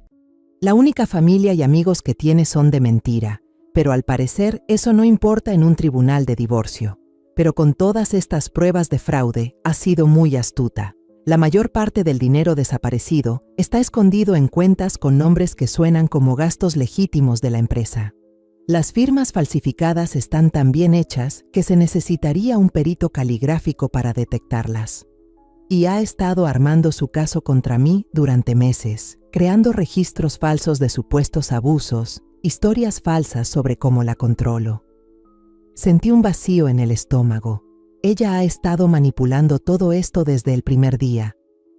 La única familia y amigos que tiene son de mentira, pero al parecer eso no importa en un tribunal de divorcio. Pero con todas estas pruebas de fraude, ha sido muy astuta. La mayor parte del dinero desaparecido está escondido en cuentas con nombres que suenan como gastos legítimos de la empresa. Las firmas falsificadas están tan bien hechas que se necesitaría un perito caligráfico para detectarlas. Y ha estado armando su caso contra mí durante meses, creando registros falsos de supuestos abusos, historias falsas sobre cómo la controlo. Sentí un vacío en el estómago. Ella ha estado manipulando todo esto desde el primer día.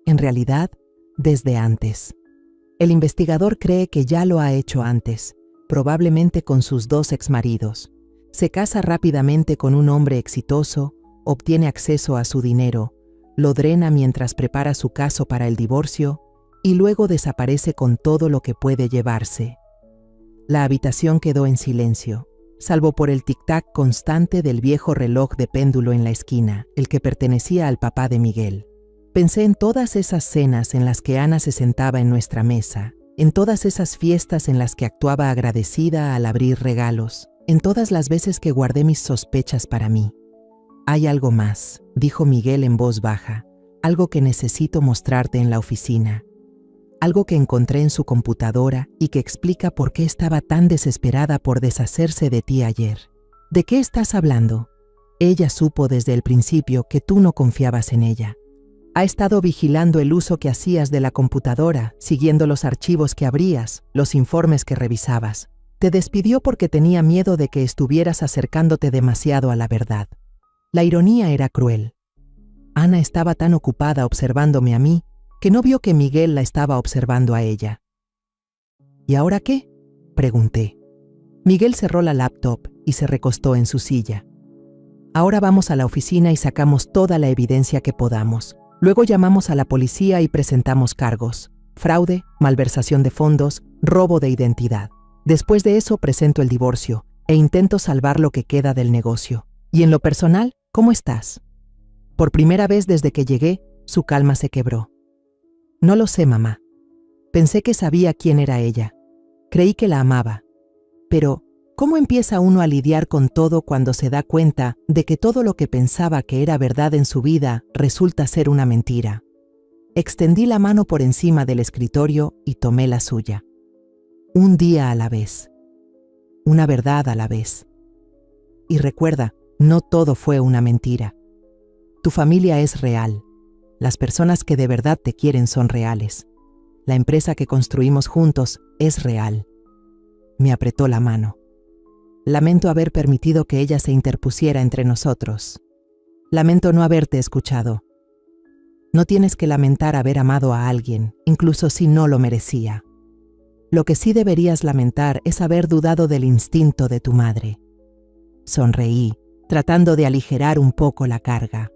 En realidad, desde antes. El investigador cree que ya lo ha hecho antes, probablemente con sus 2 exmaridos. Se casa rápidamente con un hombre exitoso, obtiene acceso a su dinero, lo drena mientras prepara su caso para el divorcio y luego desaparece con todo lo que puede llevarse. La habitación quedó en silencio, salvo por el tic-tac constante del viejo reloj de péndulo en la esquina, el que pertenecía al papá de Miguel. Pensé en todas esas cenas en las que Ana se sentaba en nuestra mesa, en todas esas fiestas en las que actuaba agradecida al abrir regalos, en todas las veces que guardé mis sospechas para mí. «Hay algo más», dijo Miguel en voz baja, «algo que necesito mostrarte en la oficina. Algo que encontré en su computadora y que explica por qué estaba tan desesperada por deshacerse de ti ayer». «¿De qué estás hablando?» «Ella supo desde el principio que tú no confiabas en ella. Ha estado vigilando el uso que hacías de la computadora, siguiendo los archivos que abrías, los informes que revisabas. Te despidió porque tenía miedo de que estuvieras acercándote demasiado a la verdad». La ironía era cruel. Ana estaba tan ocupada observándome a mí que no vio que Miguel la estaba observando a ella. «¿Y ahora qué?», pregunté. Miguel cerró la laptop y se recostó en su silla. «Ahora vamos a la oficina y sacamos toda la evidencia que podamos. Luego llamamos a la policía y presentamos cargos: fraude, malversación de fondos, robo de identidad. Después de eso presento el divorcio e intento salvar lo que queda del negocio. Y en lo personal, ¿cómo estás?». Por primera vez desde que llegué, su calma se quebró. «No lo sé, mamá. Pensé que sabía quién era ella. Creí que la amaba. Pero, ¿cómo empieza uno a lidiar con todo cuando se da cuenta de que todo lo que pensaba que era verdad en su vida resulta ser una mentira?». Extendí la mano por encima del escritorio y tomé la suya. «Un día a la vez. Una verdad a la vez. Y recuerda, no todo fue una mentira. Tu familia es real. Las personas que de verdad te quieren son reales. La empresa que construimos juntos es real». Me apretó la mano. «Lamento haber permitido que ella se interpusiera entre nosotros. Lamento no haberte escuchado. No tienes que lamentar haber amado a alguien, incluso si no lo merecía. Lo que sí deberías lamentar es haber dudado del instinto de tu madre». Sonreí, tratando de aligerar un poco la carga.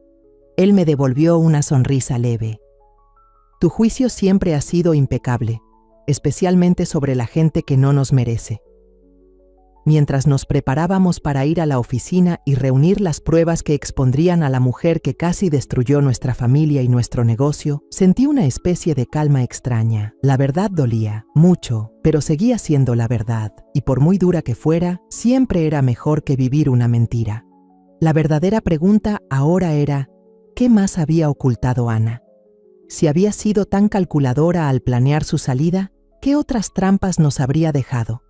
Él me devolvió una sonrisa leve. «Tu juicio siempre ha sido impecable, especialmente sobre la gente que no nos merece». Mientras nos preparábamos para ir a la oficina y reunir las pruebas que expondrían a la mujer que casi destruyó nuestra familia y nuestro negocio, sentí una especie de calma extraña. La verdad dolía, mucho, pero seguía siendo la verdad, y por muy dura que fuera, siempre era mejor que vivir una mentira. La verdadera pregunta ahora era, ¿qué más había ocultado Ana? Si había sido tan calculadora al planear su salida, ¿qué otras trampas nos habría dejado?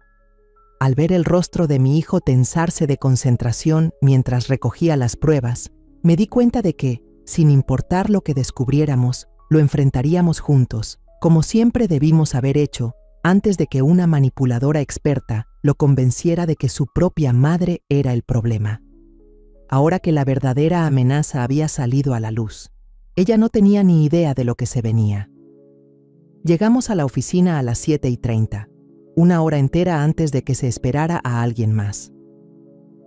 Al ver el rostro de mi hijo tensarse de concentración mientras recogía las pruebas, me di cuenta de que, sin importar lo que descubriéramos, lo enfrentaríamos juntos, como siempre debimos haber hecho, antes de que una manipuladora experta lo convenciera de que su propia madre era el problema. Ahora que la verdadera amenaza había salido a la luz, ella no tenía ni idea de lo que se venía. Llegamos a la oficina a las 7:30. Una hora entera antes de que se esperara a alguien más.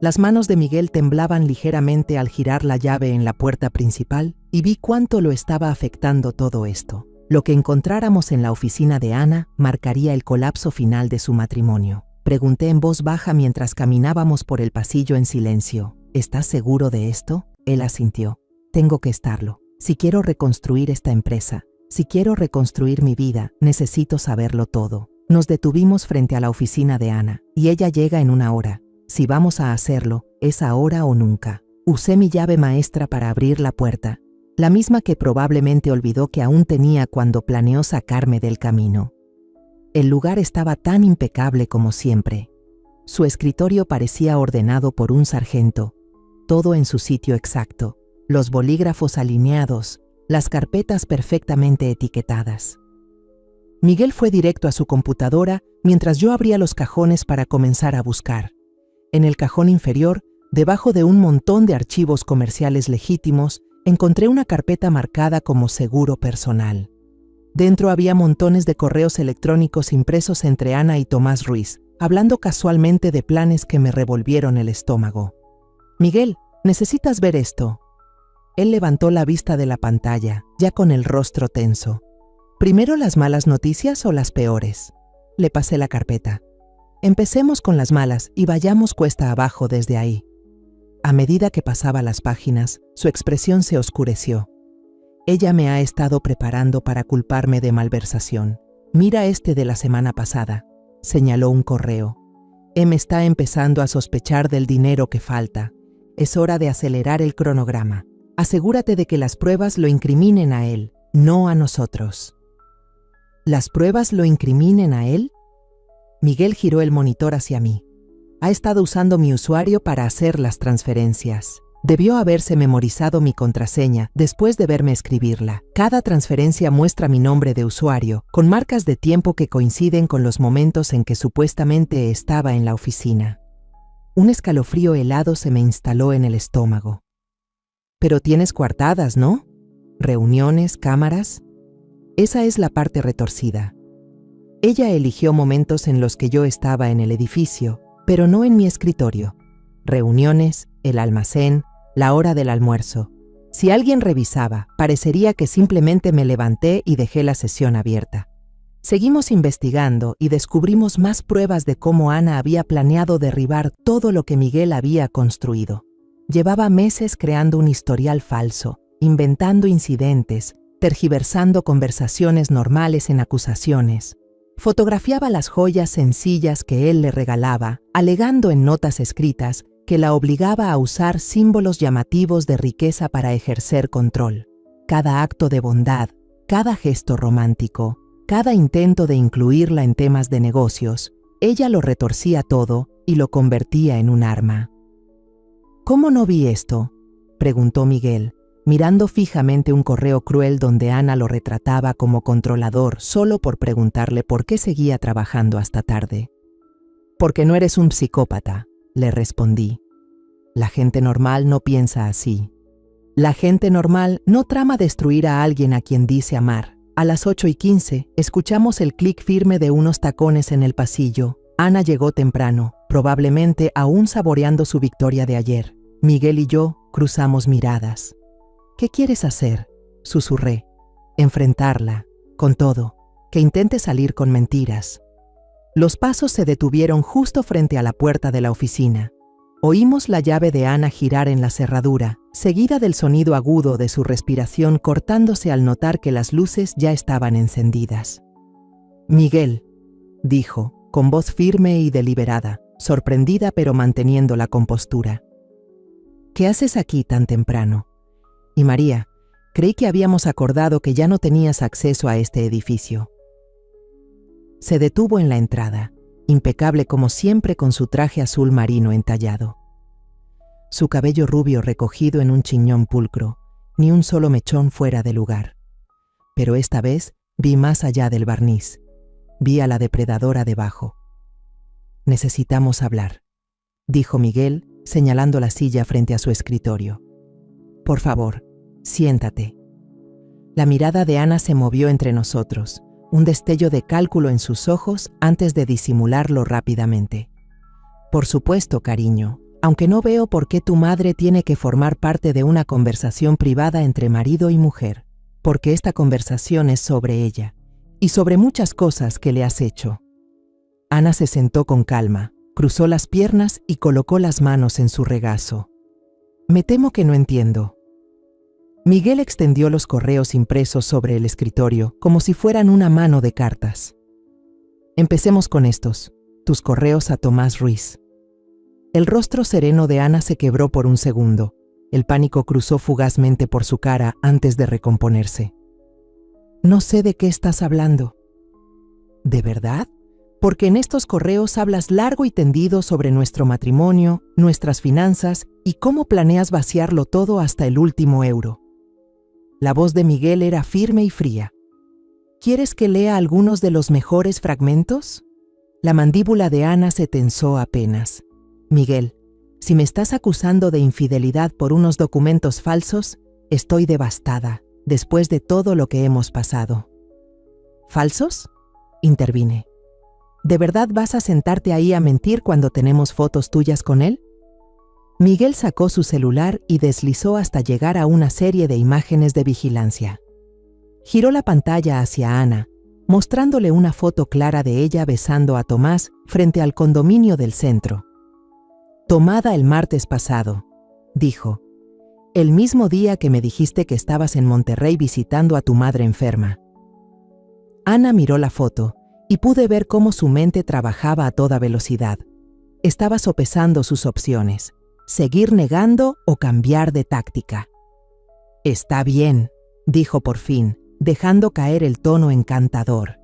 Las manos de Miguel temblaban ligeramente al girar la llave en la puerta principal y vi cuánto lo estaba afectando todo esto. Lo que encontráramos en la oficina de Ana marcaría el colapso final de su matrimonio. Pregunté en voz baja mientras caminábamos por el pasillo en silencio. ¿Estás seguro de esto? Él asintió. Tengo que estarlo. Si quiero reconstruir esta empresa, si quiero reconstruir mi vida, necesito saberlo todo. Nos detuvimos frente a la oficina de Ana, y ella llega en una hora. Si vamos a hacerlo, es ahora o nunca. Usé mi llave maestra para abrir la puerta, la misma que probablemente olvidó que aún tenía cuando planeó sacarme del camino. El lugar estaba tan impecable como siempre. Su escritorio parecía ordenado por un sargento, todo en su sitio exacto, los bolígrafos alineados, las carpetas perfectamente etiquetadas. Miguel fue directo a su computadora mientras yo abría los cajones para comenzar a buscar. En el cajón inferior, debajo de un montón de archivos comerciales legítimos, encontré una carpeta marcada como seguro personal. Dentro había montones de correos electrónicos impresos entre Ana y Tomás Ruiz, hablando casualmente de planes que me revolvieron el estómago. «Miguel, necesitas ver esto». Él levantó la vista de la pantalla, ya con el rostro tenso. «¿Primero las malas noticias o las peores?». Le pasé la carpeta. «Empecemos con las malas y vayamos cuesta abajo desde ahí». A medida que pasaba las páginas, su expresión se oscureció. «Ella me ha estado preparando para culparme de malversación. Mira este de la semana pasada», señaló un correo. «Em está empezando a sospechar del dinero que falta. Es hora de acelerar el cronograma. Asegúrate de que las pruebas lo incriminen a él, no a nosotros». ¿Las pruebas lo incriminen a él? Miguel giró el monitor hacia mí. Ha estado usando mi usuario para hacer las transferencias. Debió haberse memorizado mi contraseña después de verme escribirla. Cada transferencia muestra mi nombre de usuario, con marcas de tiempo que coinciden con los momentos en que supuestamente estaba en la oficina. Un escalofrío helado se me instaló en el estómago. «Pero tienes coartadas, ¿no? Reuniones, cámaras». Esa es la parte retorcida. Ella eligió momentos en los que yo estaba en el edificio, pero no en mi escritorio. Reuniones, el almacén, la hora del almuerzo. Si alguien revisaba, parecería que simplemente me levanté y dejé la sesión abierta. Seguimos investigando y descubrimos más pruebas de cómo Ana había planeado derribar todo lo que Miguel había construido. Llevaba meses creando un historial falso, inventando incidentes, tergiversando conversaciones normales en acusaciones. Fotografiaba las joyas sencillas que él le regalaba, alegando en notas escritas que la obligaba a usar símbolos llamativos de riqueza para ejercer control. Cada acto de bondad, cada gesto romántico, cada intento de incluirla en temas de negocios, ella lo retorcía todo y lo convertía en un arma. «¿Cómo no vi esto?», preguntó Miguel, mirando fijamente un correo cruel donde Ana lo retrataba como controlador solo por preguntarle por qué seguía trabajando hasta tarde. «Porque no eres un psicópata», le respondí. «La gente normal no piensa así. La gente normal no trama destruir a alguien a quien dice amar». A las 8:15 escuchamos el clic firme de unos tacones en el pasillo. Ana llegó temprano, probablemente aún saboreando su victoria de ayer. Miguel y yo cruzamos miradas. «¿Qué quieres hacer?», susurré. «Enfrentarla, con todo, que intente salir con mentiras». Los pasos se detuvieron justo frente a la puerta de la oficina. Oímos la llave de Ana girar en la cerradura, seguida del sonido agudo de su respiración cortándose al notar que las luces ya estaban encendidas. «Miguel», dijo, con voz firme y deliberada, sorprendida pero manteniendo la compostura. «¿Qué haces aquí tan temprano? Y María, creí que habíamos acordado que ya no tenías acceso a este edificio». Se detuvo en la entrada, impecable como siempre con su traje azul marino entallado. Su cabello rubio recogido en un chiñón pulcro, ni un solo mechón fuera de lugar. Pero esta vez vi más allá del barniz. Vi a la depredadora debajo. «Necesitamos hablar», dijo Miguel, señalando la silla frente a su escritorio. «Por favor, siéntate». La mirada de Ana se movió entre nosotros, un destello de cálculo en sus ojos antes de disimularlo rápidamente. «Por supuesto, cariño, aunque no veo por qué tu madre tiene que formar parte de una conversación privada entre marido y mujer, porque esta conversación es sobre ella, y sobre muchas cosas que le has hecho». Ana se sentó con calma, cruzó las piernas y colocó las manos en su regazo. «Me temo que no entiendo». Miguel extendió los correos impresos sobre el escritorio como si fueran una mano de cartas. «Empecemos con estos, tus correos a Tomás Ruiz». El rostro sereno de Ana se quebró por un segundo. El pánico cruzó fugazmente por su cara antes de recomponerse. «No sé de qué estás hablando». «¿De verdad? Porque en estos correos hablas largo y tendido sobre nuestro matrimonio, nuestras finanzas y cómo planeas vaciarlo todo hasta el último euro». La voz de Miguel era firme y fría. «¿Quieres que lea algunos de los mejores fragmentos?». La mandíbula de Ana se tensó apenas. «Miguel, si me estás acusando de infidelidad por unos documentos falsos, estoy devastada, después de todo lo que hemos pasado». ¿Falsos?, intervine. ¿De verdad vas a sentarte ahí a mentir cuando tenemos fotos tuyas con él? Miguel sacó su celular y deslizó hasta llegar a una serie de imágenes de vigilancia. Giró la pantalla hacia Ana, mostrándole una foto clara de ella besando a Tomás frente al condominio del centro. Tomada el martes pasado, dijo, el mismo día que me dijiste que estabas en Monterrey visitando a tu madre enferma. Ana miró la foto y pude ver cómo su mente trabajaba a toda velocidad. Estaba sopesando sus opciones, seguir negando o cambiar de táctica. Está bien, dijo por fin, dejando caer el tono encantador.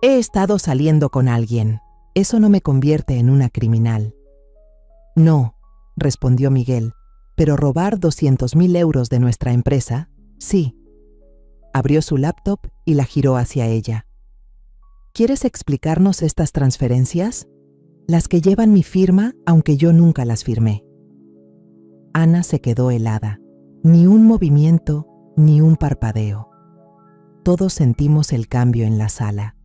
He estado saliendo con alguien. Eso no me convierte en una criminal. No, respondió Miguel, pero robar 200.000 euros de nuestra empresa, sí. Abrió su laptop y la giró hacia ella. ¿Quieres explicarnos estas transferencias? Las que llevan mi firma, aunque yo nunca las firmé. Ana se quedó helada. Ni un movimiento, ni un parpadeo. Todos sentimos el cambio en la sala.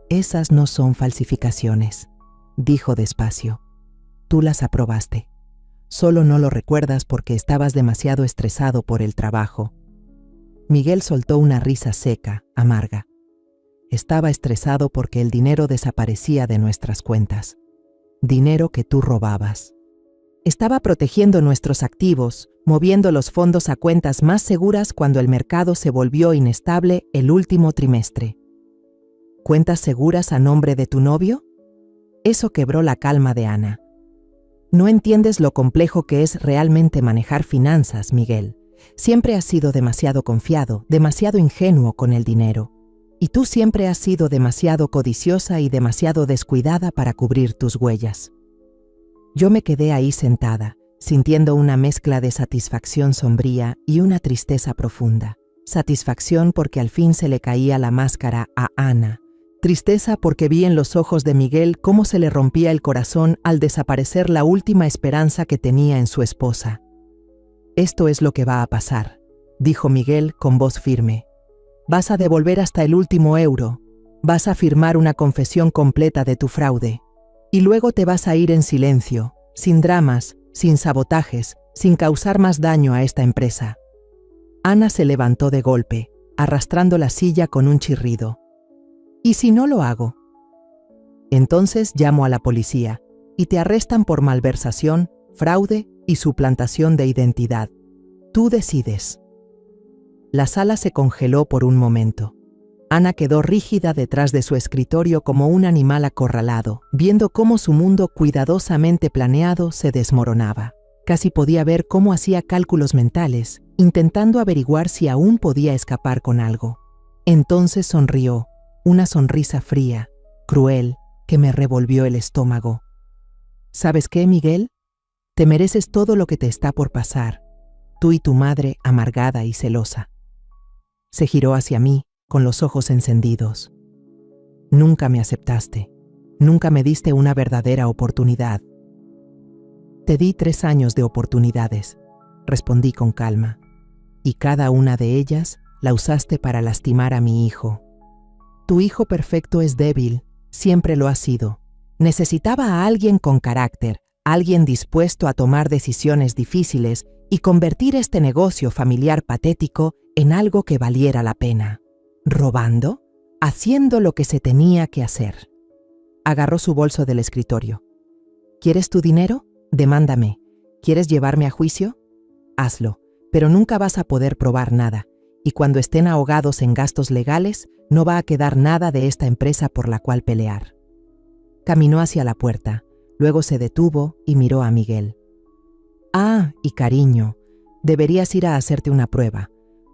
Esas no son falsificaciones, dijo despacio. Tú las aprobaste. Solo no lo recuerdas porque estabas demasiado estresado por el trabajo. Miguel soltó una risa seca, amarga. Estaba estresado porque el dinero desaparecía de nuestras cuentas. Dinero que tú robabas. Estaba protegiendo nuestros activos, moviendo los fondos a cuentas más seguras cuando el mercado se volvió inestable el último trimestre. ¿Cuentas seguras a nombre de tu novio? Eso quebró la calma de Ana. No entiendes lo complejo que es realmente manejar finanzas, Miguel. Siempre has sido demasiado confiado, demasiado ingenuo con el dinero. Y tú siempre has sido demasiado codiciosa y demasiado descuidada para cubrir tus huellas. Yo me quedé ahí sentada, sintiendo una mezcla de satisfacción sombría y una tristeza profunda. Satisfacción porque al fin se le caía la máscara a Ana. Tristeza porque vi en los ojos de Miguel cómo se le rompía el corazón al desaparecer la última esperanza que tenía en su esposa. Esto es lo que va a pasar, dijo Miguel con voz firme. Vas a devolver hasta el último euro. Vas a firmar una confesión completa de tu fraude. Y luego te vas a ir en silencio, sin dramas, sin sabotajes, sin causar más daño a esta empresa. Ana se levantó de golpe, arrastrando la silla con un chirrido. ¿Y si no lo hago? Entonces llamo a la policía y te arrestan por malversación, fraude y suplantación de identidad. Tú decides. La sala se congeló por un momento. Ana quedó rígida detrás de su escritorio como un animal acorralado, viendo cómo su mundo cuidadosamente planeado se desmoronaba. Casi podía ver cómo hacía cálculos mentales, intentando averiguar si aún podía escapar con algo. Entonces sonrió, una sonrisa fría, cruel, que me revolvió el estómago. ¿Sabes qué, Miguel? Te mereces todo lo que te está por pasar, tú y tu madre amargada y celosa. Se giró hacia mí, con los ojos encendidos. Nunca me aceptaste, nunca me diste una verdadera oportunidad. Te di 3 años de oportunidades, respondí con calma, y cada una de ellas la usaste para lastimar a mi hijo. Tu hijo perfecto es débil, siempre lo ha sido. Necesitaba a alguien con carácter, alguien dispuesto a tomar decisiones difíciles y convertir este negocio familiar patético en algo que valiera la pena. ¿Robando? Haciendo lo que se tenía que hacer. Agarró su bolso del escritorio. ¿Quieres tu dinero? Demándame. ¿Quieres llevarme a juicio? Hazlo, pero nunca vas a poder probar nada, y cuando estén ahogados en gastos legales, no va a quedar nada de esta empresa por la cual pelear. Caminó hacia la puerta, luego se detuvo y miró a Miguel. Ah, y cariño, deberías ir a hacerte una prueba.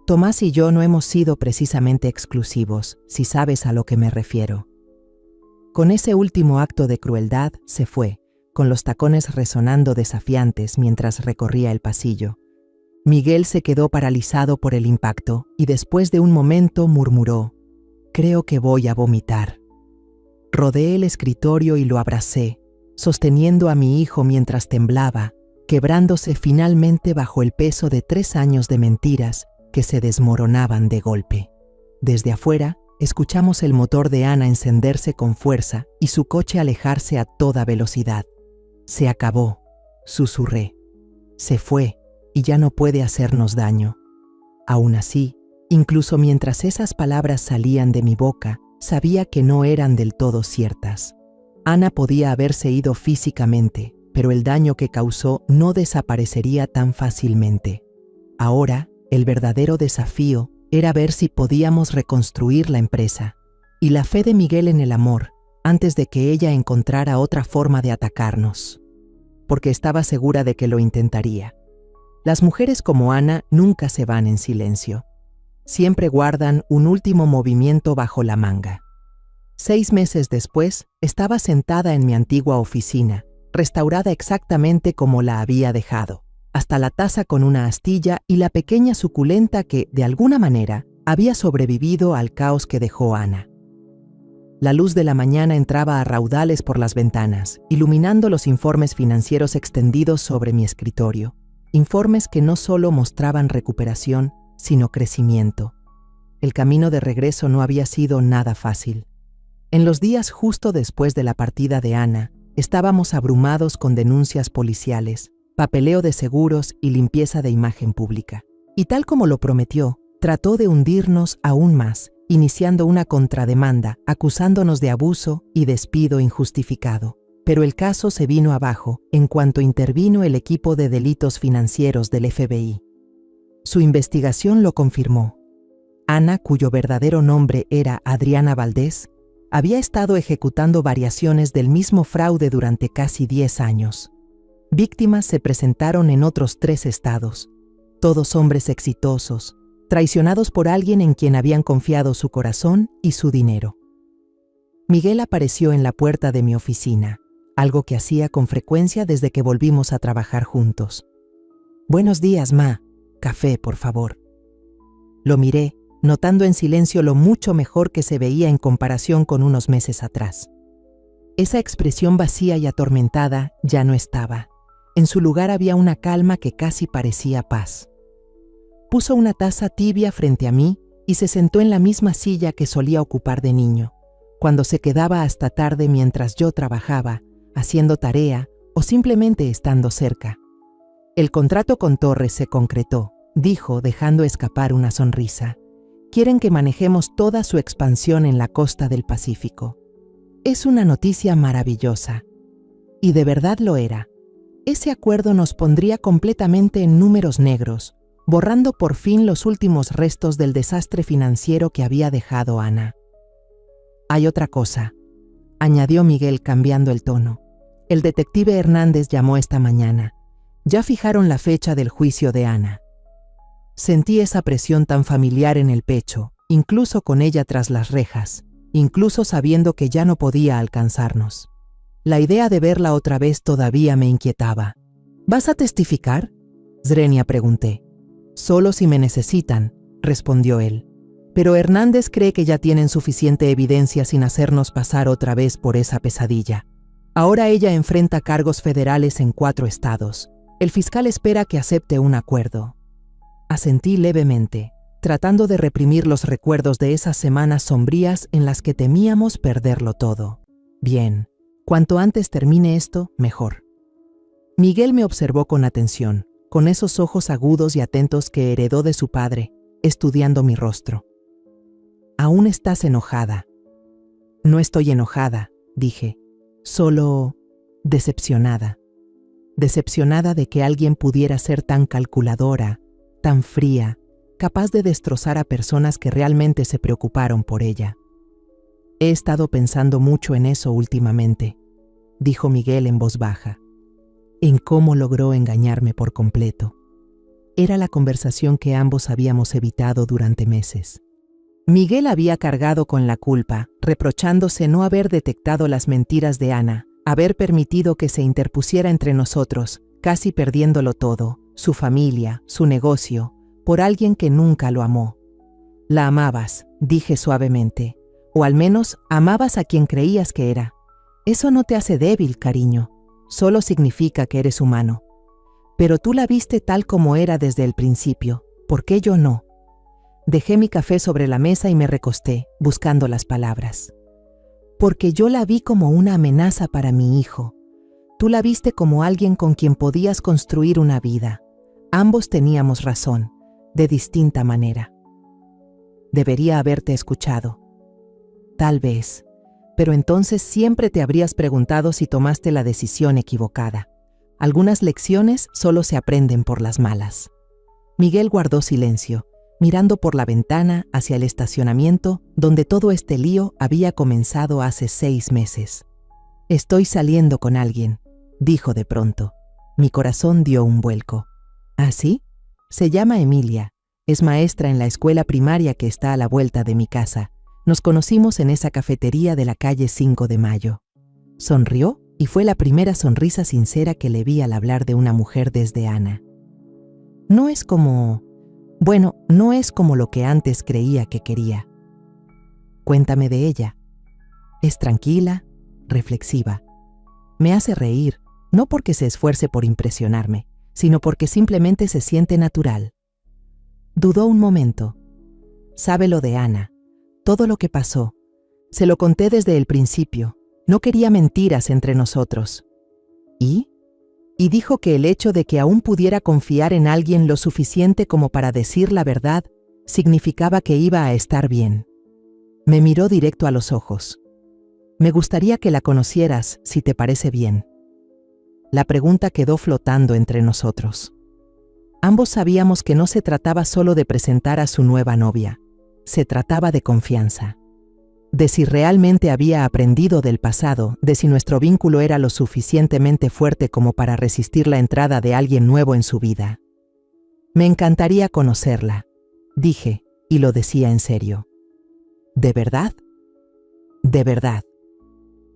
Tomás y yo no hemos sido precisamente exclusivos, si sabes a lo que me refiero. Con ese último acto de crueldad se fue, con los tacones resonando desafiantes mientras recorría el pasillo. Miguel se quedó paralizado por el impacto y después de un momento murmuró: «Creo que voy a vomitar». Rodeé el escritorio y lo abracé, sosteniendo a mi hijo mientras temblaba, quebrándose finalmente bajo el peso de 3 años de mentiras que se desmoronaban de golpe. Desde afuera, escuchamos el motor de Ana encenderse con fuerza y su coche alejarse a toda velocidad. Se acabó, susurré. Se fue y ya no puede hacernos daño. Aún así, incluso mientras esas palabras salían de mi boca, sabía que no eran del todo ciertas. Ana podía haberse ido físicamente, pero el daño que causó no desaparecería tan fácilmente. Ahora, el verdadero desafío era ver si podíamos reconstruir la empresa, y la fe de Miguel en el amor, antes de que ella encontrara otra forma de atacarnos. Porque estaba segura de que lo intentaría. Las mujeres como Ana nunca se van en silencio. Siempre guardan un último movimiento bajo la manga. 6 meses después, estaba sentada en mi antigua oficina, restaurada exactamente como la había dejado, hasta la taza con una astilla y la pequeña suculenta que, de alguna manera, había sobrevivido al caos que dejó Ana. La luz de la mañana entraba a raudales por las ventanas, iluminando los informes financieros extendidos sobre mi escritorio. Informes que no solo mostraban recuperación, sino crecimiento. El camino de regreso no había sido nada fácil. En los días justo después de la partida de Ana, estábamos abrumados con denuncias policiales, papeleo de seguros y limpieza de imagen pública. Y tal como lo prometió, trató de hundirnos aún más, iniciando una contrademanda, acusándonos de abuso y despido injustificado. Pero el caso se vino abajo en cuanto intervino el equipo de delitos financieros del FBI. Su investigación lo confirmó. Ana, cuyo verdadero nombre era Adriana Valdés, había estado ejecutando variaciones del mismo fraude durante casi 10 años. Víctimas se presentaron en otros 3 estados, todos hombres exitosos, traicionados por alguien en quien habían confiado su corazón y su dinero. Miguel apareció en la puerta de mi oficina, algo que hacía con frecuencia desde que volvimos a trabajar juntos. «Buenos días, Ma. Café, por favor». Lo miré, notando en silencio lo mucho mejor que se veía en comparación con unos meses atrás. Esa expresión vacía y atormentada ya no estaba. En su lugar había una calma que casi parecía paz. Puso una taza tibia frente a mí y se sentó en la misma silla que solía ocupar de niño, cuando se quedaba hasta tarde mientras yo trabajaba, haciendo tarea o simplemente estando cerca. «El contrato con Torres se concretó», dijo dejando escapar una sonrisa. «Quieren que manejemos toda su expansión en la costa del Pacífico. Es una noticia maravillosa». Y de verdad lo era. Ese acuerdo nos pondría completamente en números negros, borrando por fin los últimos restos del desastre financiero que había dejado Ana. «Hay otra cosa», añadió Miguel cambiando el tono. «El detective Hernández llamó esta mañana. Ya fijaron la fecha del juicio de Ana». Sentí esa presión tan familiar en el pecho, incluso con ella tras las rejas, incluso sabiendo que ya no podía alcanzarnos. La idea de verla otra vez todavía me inquietaba. «¿Vas a testificar?», Zrenia pregunté. «Solo si me necesitan», respondió él. «Pero Hernández cree que ya tienen suficiente evidencia sin hacernos pasar otra vez por esa pesadilla. Ahora ella enfrenta cargos federales en 4 estados. El fiscal espera que acepte un acuerdo». Asentí levemente, tratando de reprimir los recuerdos de esas semanas sombrías en las que temíamos perderlo todo. «Bien, cuanto antes termine esto, mejor». Miguel me observó con atención, con esos ojos agudos y atentos que heredó de su padre, estudiando mi rostro. «Aún estás enojada». «No estoy enojada», dije, «solo decepcionada. Decepcionada de que alguien pudiera ser tan calculadora, tan fría, capaz de destrozar a personas que realmente se preocuparon por ella». «He estado pensando mucho en eso últimamente», dijo Miguel en voz baja, «en cómo logró engañarme por completo». Era la conversación que ambos habíamos evitado durante meses. Miguel había cargado con la culpa, reprochándose no haber detectado las mentiras de Ana, haber permitido que se interpusiera entre nosotros, casi perdiéndolo todo, su familia, su negocio, por alguien que nunca lo amó. «La amabas», dije suavemente, «o al menos amabas a quien creías que era. Eso no te hace débil, cariño, solo significa que eres humano. Pero tú la viste tal como era desde el principio, ¿por qué yo no? Dejé mi café sobre la mesa y me recosté, buscando las palabras. Porque yo la vi como una amenaza para mi hijo. Tú la viste como alguien con quien podías construir una vida. Ambos teníamos razón, de distinta manera. Debería haberte escuchado. Tal vez, pero entonces siempre te habrías preguntado si tomaste la decisión equivocada. Algunas lecciones solo se aprenden por las malas. Miguel guardó silencio, mirando por la ventana hacia el estacionamiento donde todo este lío había comenzado hace 6 meses. Estoy saliendo con alguien, dijo de pronto. Mi corazón dio un vuelco. ¿Ah, sí? Se llama Emilia. Es maestra en la escuela primaria que está a la vuelta de mi casa. Nos conocimos en esa cafetería de la calle 5 de Mayo. Sonrió y fue la primera sonrisa sincera que le vi al hablar de una mujer desde Ana. No es como lo que antes creía que quería. Cuéntame de ella. Es tranquila, reflexiva. Me hace reír, no porque se esfuerce por impresionarme, sino porque simplemente se siente natural. Dudó un momento. Sabe lo de Ana, todo lo que pasó. Se lo conté desde el principio. No quería mentiras entre nosotros. ¿Y? Y dijo que el hecho de que aún pudiera confiar en alguien lo suficiente como para decir la verdad significaba que iba a estar bien. Me miró directo a los ojos. Me gustaría que la conocieras, si te parece bien. La pregunta quedó flotando entre nosotros. Ambos sabíamos que no se trataba solo de presentar a su nueva novia. Se trataba de confianza. De si realmente había aprendido del pasado, de si nuestro vínculo era lo suficientemente fuerte como para resistir la entrada de alguien nuevo en su vida. Me encantaría conocerla, dije, y lo decía en serio. ¿De verdad? De verdad.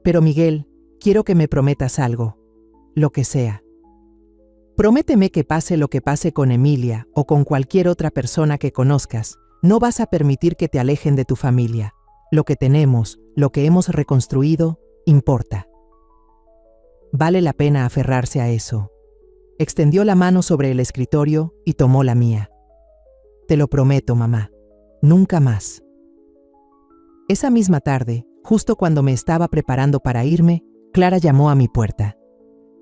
Pero Miguel, quiero que me prometas algo, lo que sea. Prométeme que pase lo que pase con Emilia o con cualquier otra persona que conozcas, no vas a permitir que te alejen de tu familia. Lo que tenemos, lo que hemos reconstruido, importa. Vale la pena aferrarse a eso. Extendió la mano sobre el escritorio y tomó la mía. Te lo prometo, mamá. Nunca más. Esa misma tarde, justo cuando me estaba preparando para irme, Clara llamó a mi puerta.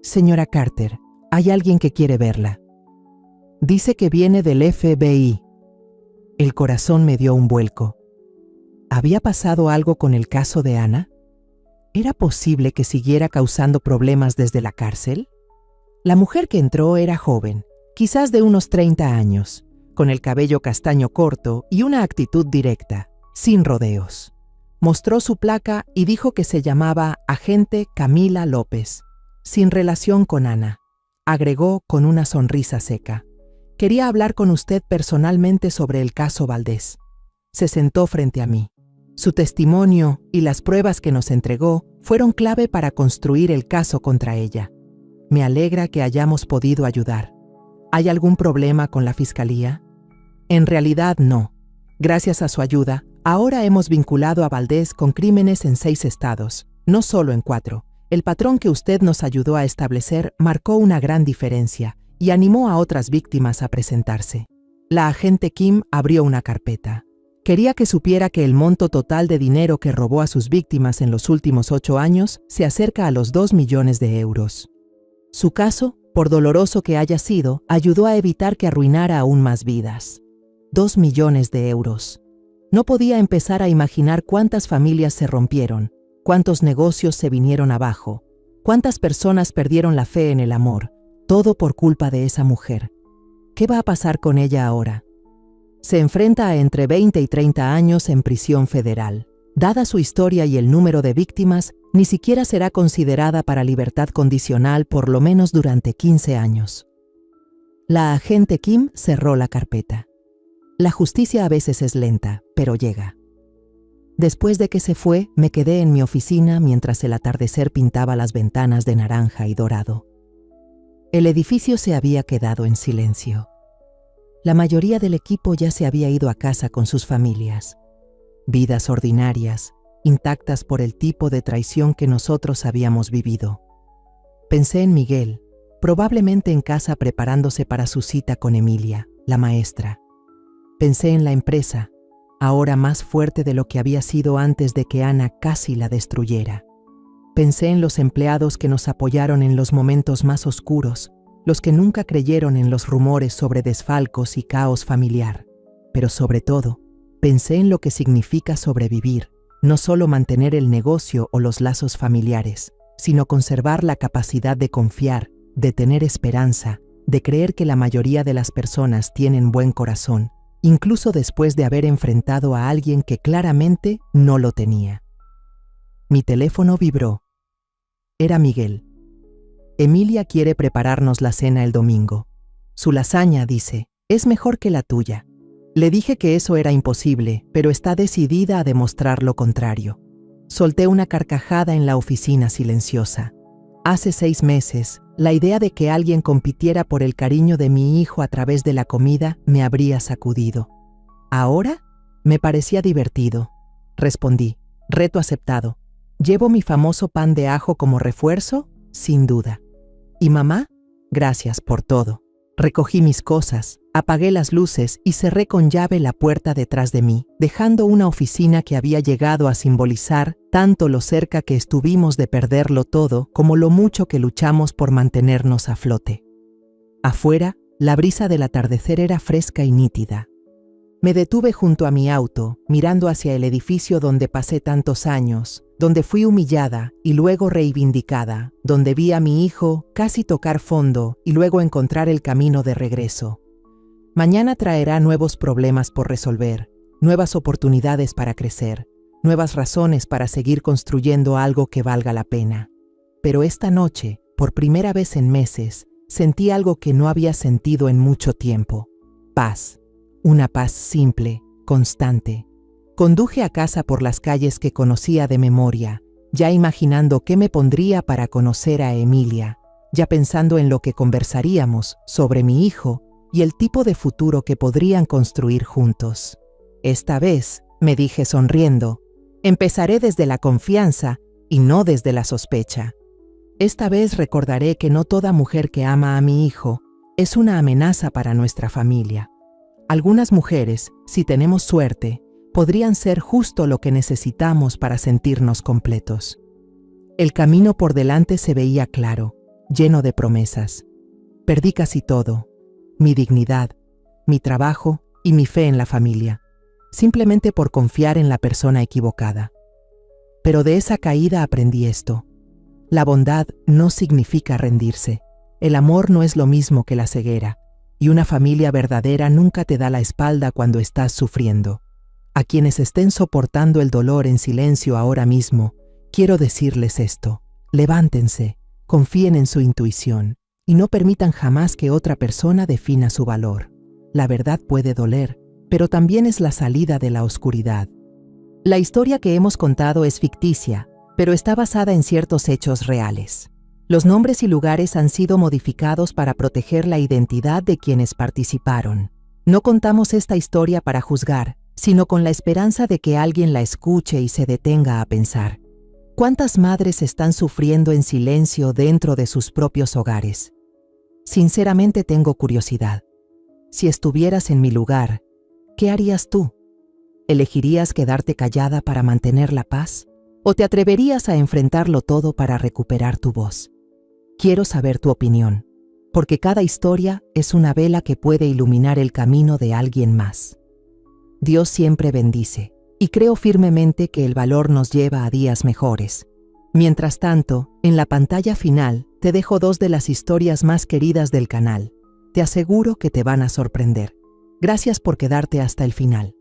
Señora Carter, hay alguien que quiere verla. Dice que viene del FBI. El corazón me dio un vuelco. ¿Había pasado algo con el caso de Ana? ¿Era posible que siguiera causando problemas desde la cárcel? La mujer que entró era joven, quizás de unos 30 años, con el cabello castaño corto y una actitud directa, sin rodeos. Mostró su placa y dijo que se llamaba Agente Camila López, sin relación con Ana. Agregó con una sonrisa seca. Quería hablar con usted personalmente sobre el caso Valdés. Se sentó frente a mí. Su testimonio y las pruebas que nos entregó fueron clave para construir el caso contra ella. Me alegra que hayamos podido ayudar. ¿Hay algún problema con la fiscalía? En realidad no. Gracias a su ayuda, ahora hemos vinculado a Valdés con crímenes en 6 estados, no solo en 4. El patrón que usted nos ayudó a establecer marcó una gran diferencia y animó a otras víctimas a presentarse. La agente Kim abrió una carpeta. Quería que supiera que el monto total de dinero que robó a sus víctimas en los últimos 8 años se acerca a los 2 millones de euros. Su caso, por doloroso que haya sido, ayudó a evitar que arruinara aún más vidas. 2 millones de euros. No podía empezar a imaginar cuántas familias se rompieron, cuántos negocios se vinieron abajo, cuántas personas perdieron la fe en el amor, todo por culpa de esa mujer. ¿Qué va a pasar con ella ahora? Se enfrenta a entre 20 y 30 años en prisión federal. Dada su historia y el número de víctimas, ni siquiera será considerada para libertad condicional por lo menos durante 15 años. La agente Kim cerró la carpeta. La justicia a veces es lenta, pero llega. Después de que se fue, me quedé en mi oficina mientras el atardecer pintaba las ventanas de naranja y dorado. El edificio se había quedado en silencio. La mayoría del equipo ya se había ido a casa con sus familias. Vidas ordinarias, intactas por el tipo de traición que nosotros habíamos vivido. Pensé en Miguel, probablemente en casa preparándose para su cita con Emilia, la maestra. Pensé en la empresa, ahora más fuerte de lo que había sido antes de que Ana casi la destruyera. Pensé en los empleados que nos apoyaron en los momentos más oscuros, los que nunca creyeron en los rumores sobre desfalcos y caos familiar. Pero sobre todo, pensé en lo que significa sobrevivir, no solo mantener el negocio o los lazos familiares, sino conservar la capacidad de confiar, de tener esperanza, de creer que la mayoría de las personas tienen buen corazón, incluso después de haber enfrentado a alguien que claramente no lo tenía. Mi teléfono vibró. Era Miguel. Emilia quiere prepararnos la cena el domingo. Su lasaña, dice, es mejor que la tuya. Le dije que eso era imposible, pero está decidida a demostrar lo contrario. Solté una carcajada en la oficina silenciosa. Hace 6 meses, la idea de que alguien compitiera por el cariño de mi hijo a través de la comida me habría sacudido. Ahora, me parecía divertido. Respondí, reto aceptado. ¿Llevo mi famoso pan de ajo como refuerzo? Sin duda. ¿Y mamá? Gracias por todo. Recogí mis cosas, apagué las luces y cerré con llave la puerta detrás de mí, dejando una oficina que había llegado a simbolizar tanto lo cerca que estuvimos de perderlo todo como lo mucho que luchamos por mantenernos a flote. Afuera, la brisa del atardecer era fresca y nítida. Me detuve junto a mi auto, mirando hacia el edificio donde pasé tantos años, donde fui humillada y luego reivindicada, donde vi a mi hijo casi tocar fondo y luego encontrar el camino de regreso. Mañana traerá nuevos problemas por resolver, nuevas oportunidades para crecer, nuevas razones para seguir construyendo algo que valga la pena. Pero esta noche, por primera vez en meses, sentí algo que no había sentido en mucho tiempo. Paz. Una paz simple, constante. Conduje a casa por las calles que conocía de memoria, ya imaginando qué me pondría para conocer a Emilia, ya pensando en lo que conversaríamos sobre mi hijo y el tipo de futuro que podrían construir juntos. Esta vez, me dije sonriendo, empezaré desde la confianza y no desde la sospecha. Esta vez recordaré que no toda mujer que ama a mi hijo es una amenaza para nuestra familia. Algunas mujeres, si tenemos suerte, podrían ser justo lo que necesitamos para sentirnos completos. El camino por delante se veía claro, lleno de promesas. Perdí casi todo, mi dignidad, mi trabajo y mi fe en la familia, simplemente por confiar en la persona equivocada. Pero de esa caída aprendí esto. La bondad no significa rendirse. El amor no es lo mismo que la ceguera. Y una familia verdadera nunca te da la espalda cuando estás sufriendo. A quienes estén soportando el dolor en silencio ahora mismo, quiero decirles esto. Levántense, confíen en su intuición y no permitan jamás que otra persona defina su valor. La verdad puede doler, pero también es la salida de la oscuridad. La historia que hemos contado es ficticia, pero está basada en ciertos hechos reales. Los nombres y lugares han sido modificados para proteger la identidad de quienes participaron. No contamos esta historia para juzgar, sino con la esperanza de que alguien la escuche y se detenga a pensar. ¿Cuántas madres están sufriendo en silencio dentro de sus propios hogares? Sinceramente tengo curiosidad. Si estuvieras en mi lugar, ¿qué harías tú? ¿Elegirías quedarte callada para mantener la paz? ¿O te atreverías a enfrentarlo todo para recuperar tu voz? Quiero saber tu opinión, porque cada historia es una vela que puede iluminar el camino de alguien más. Dios siempre bendice, y creo firmemente que el valor nos lleva a días mejores. Mientras tanto, en la pantalla final te dejo 2 de las historias más queridas del canal. Te aseguro que te van a sorprender. Gracias por quedarte hasta el final.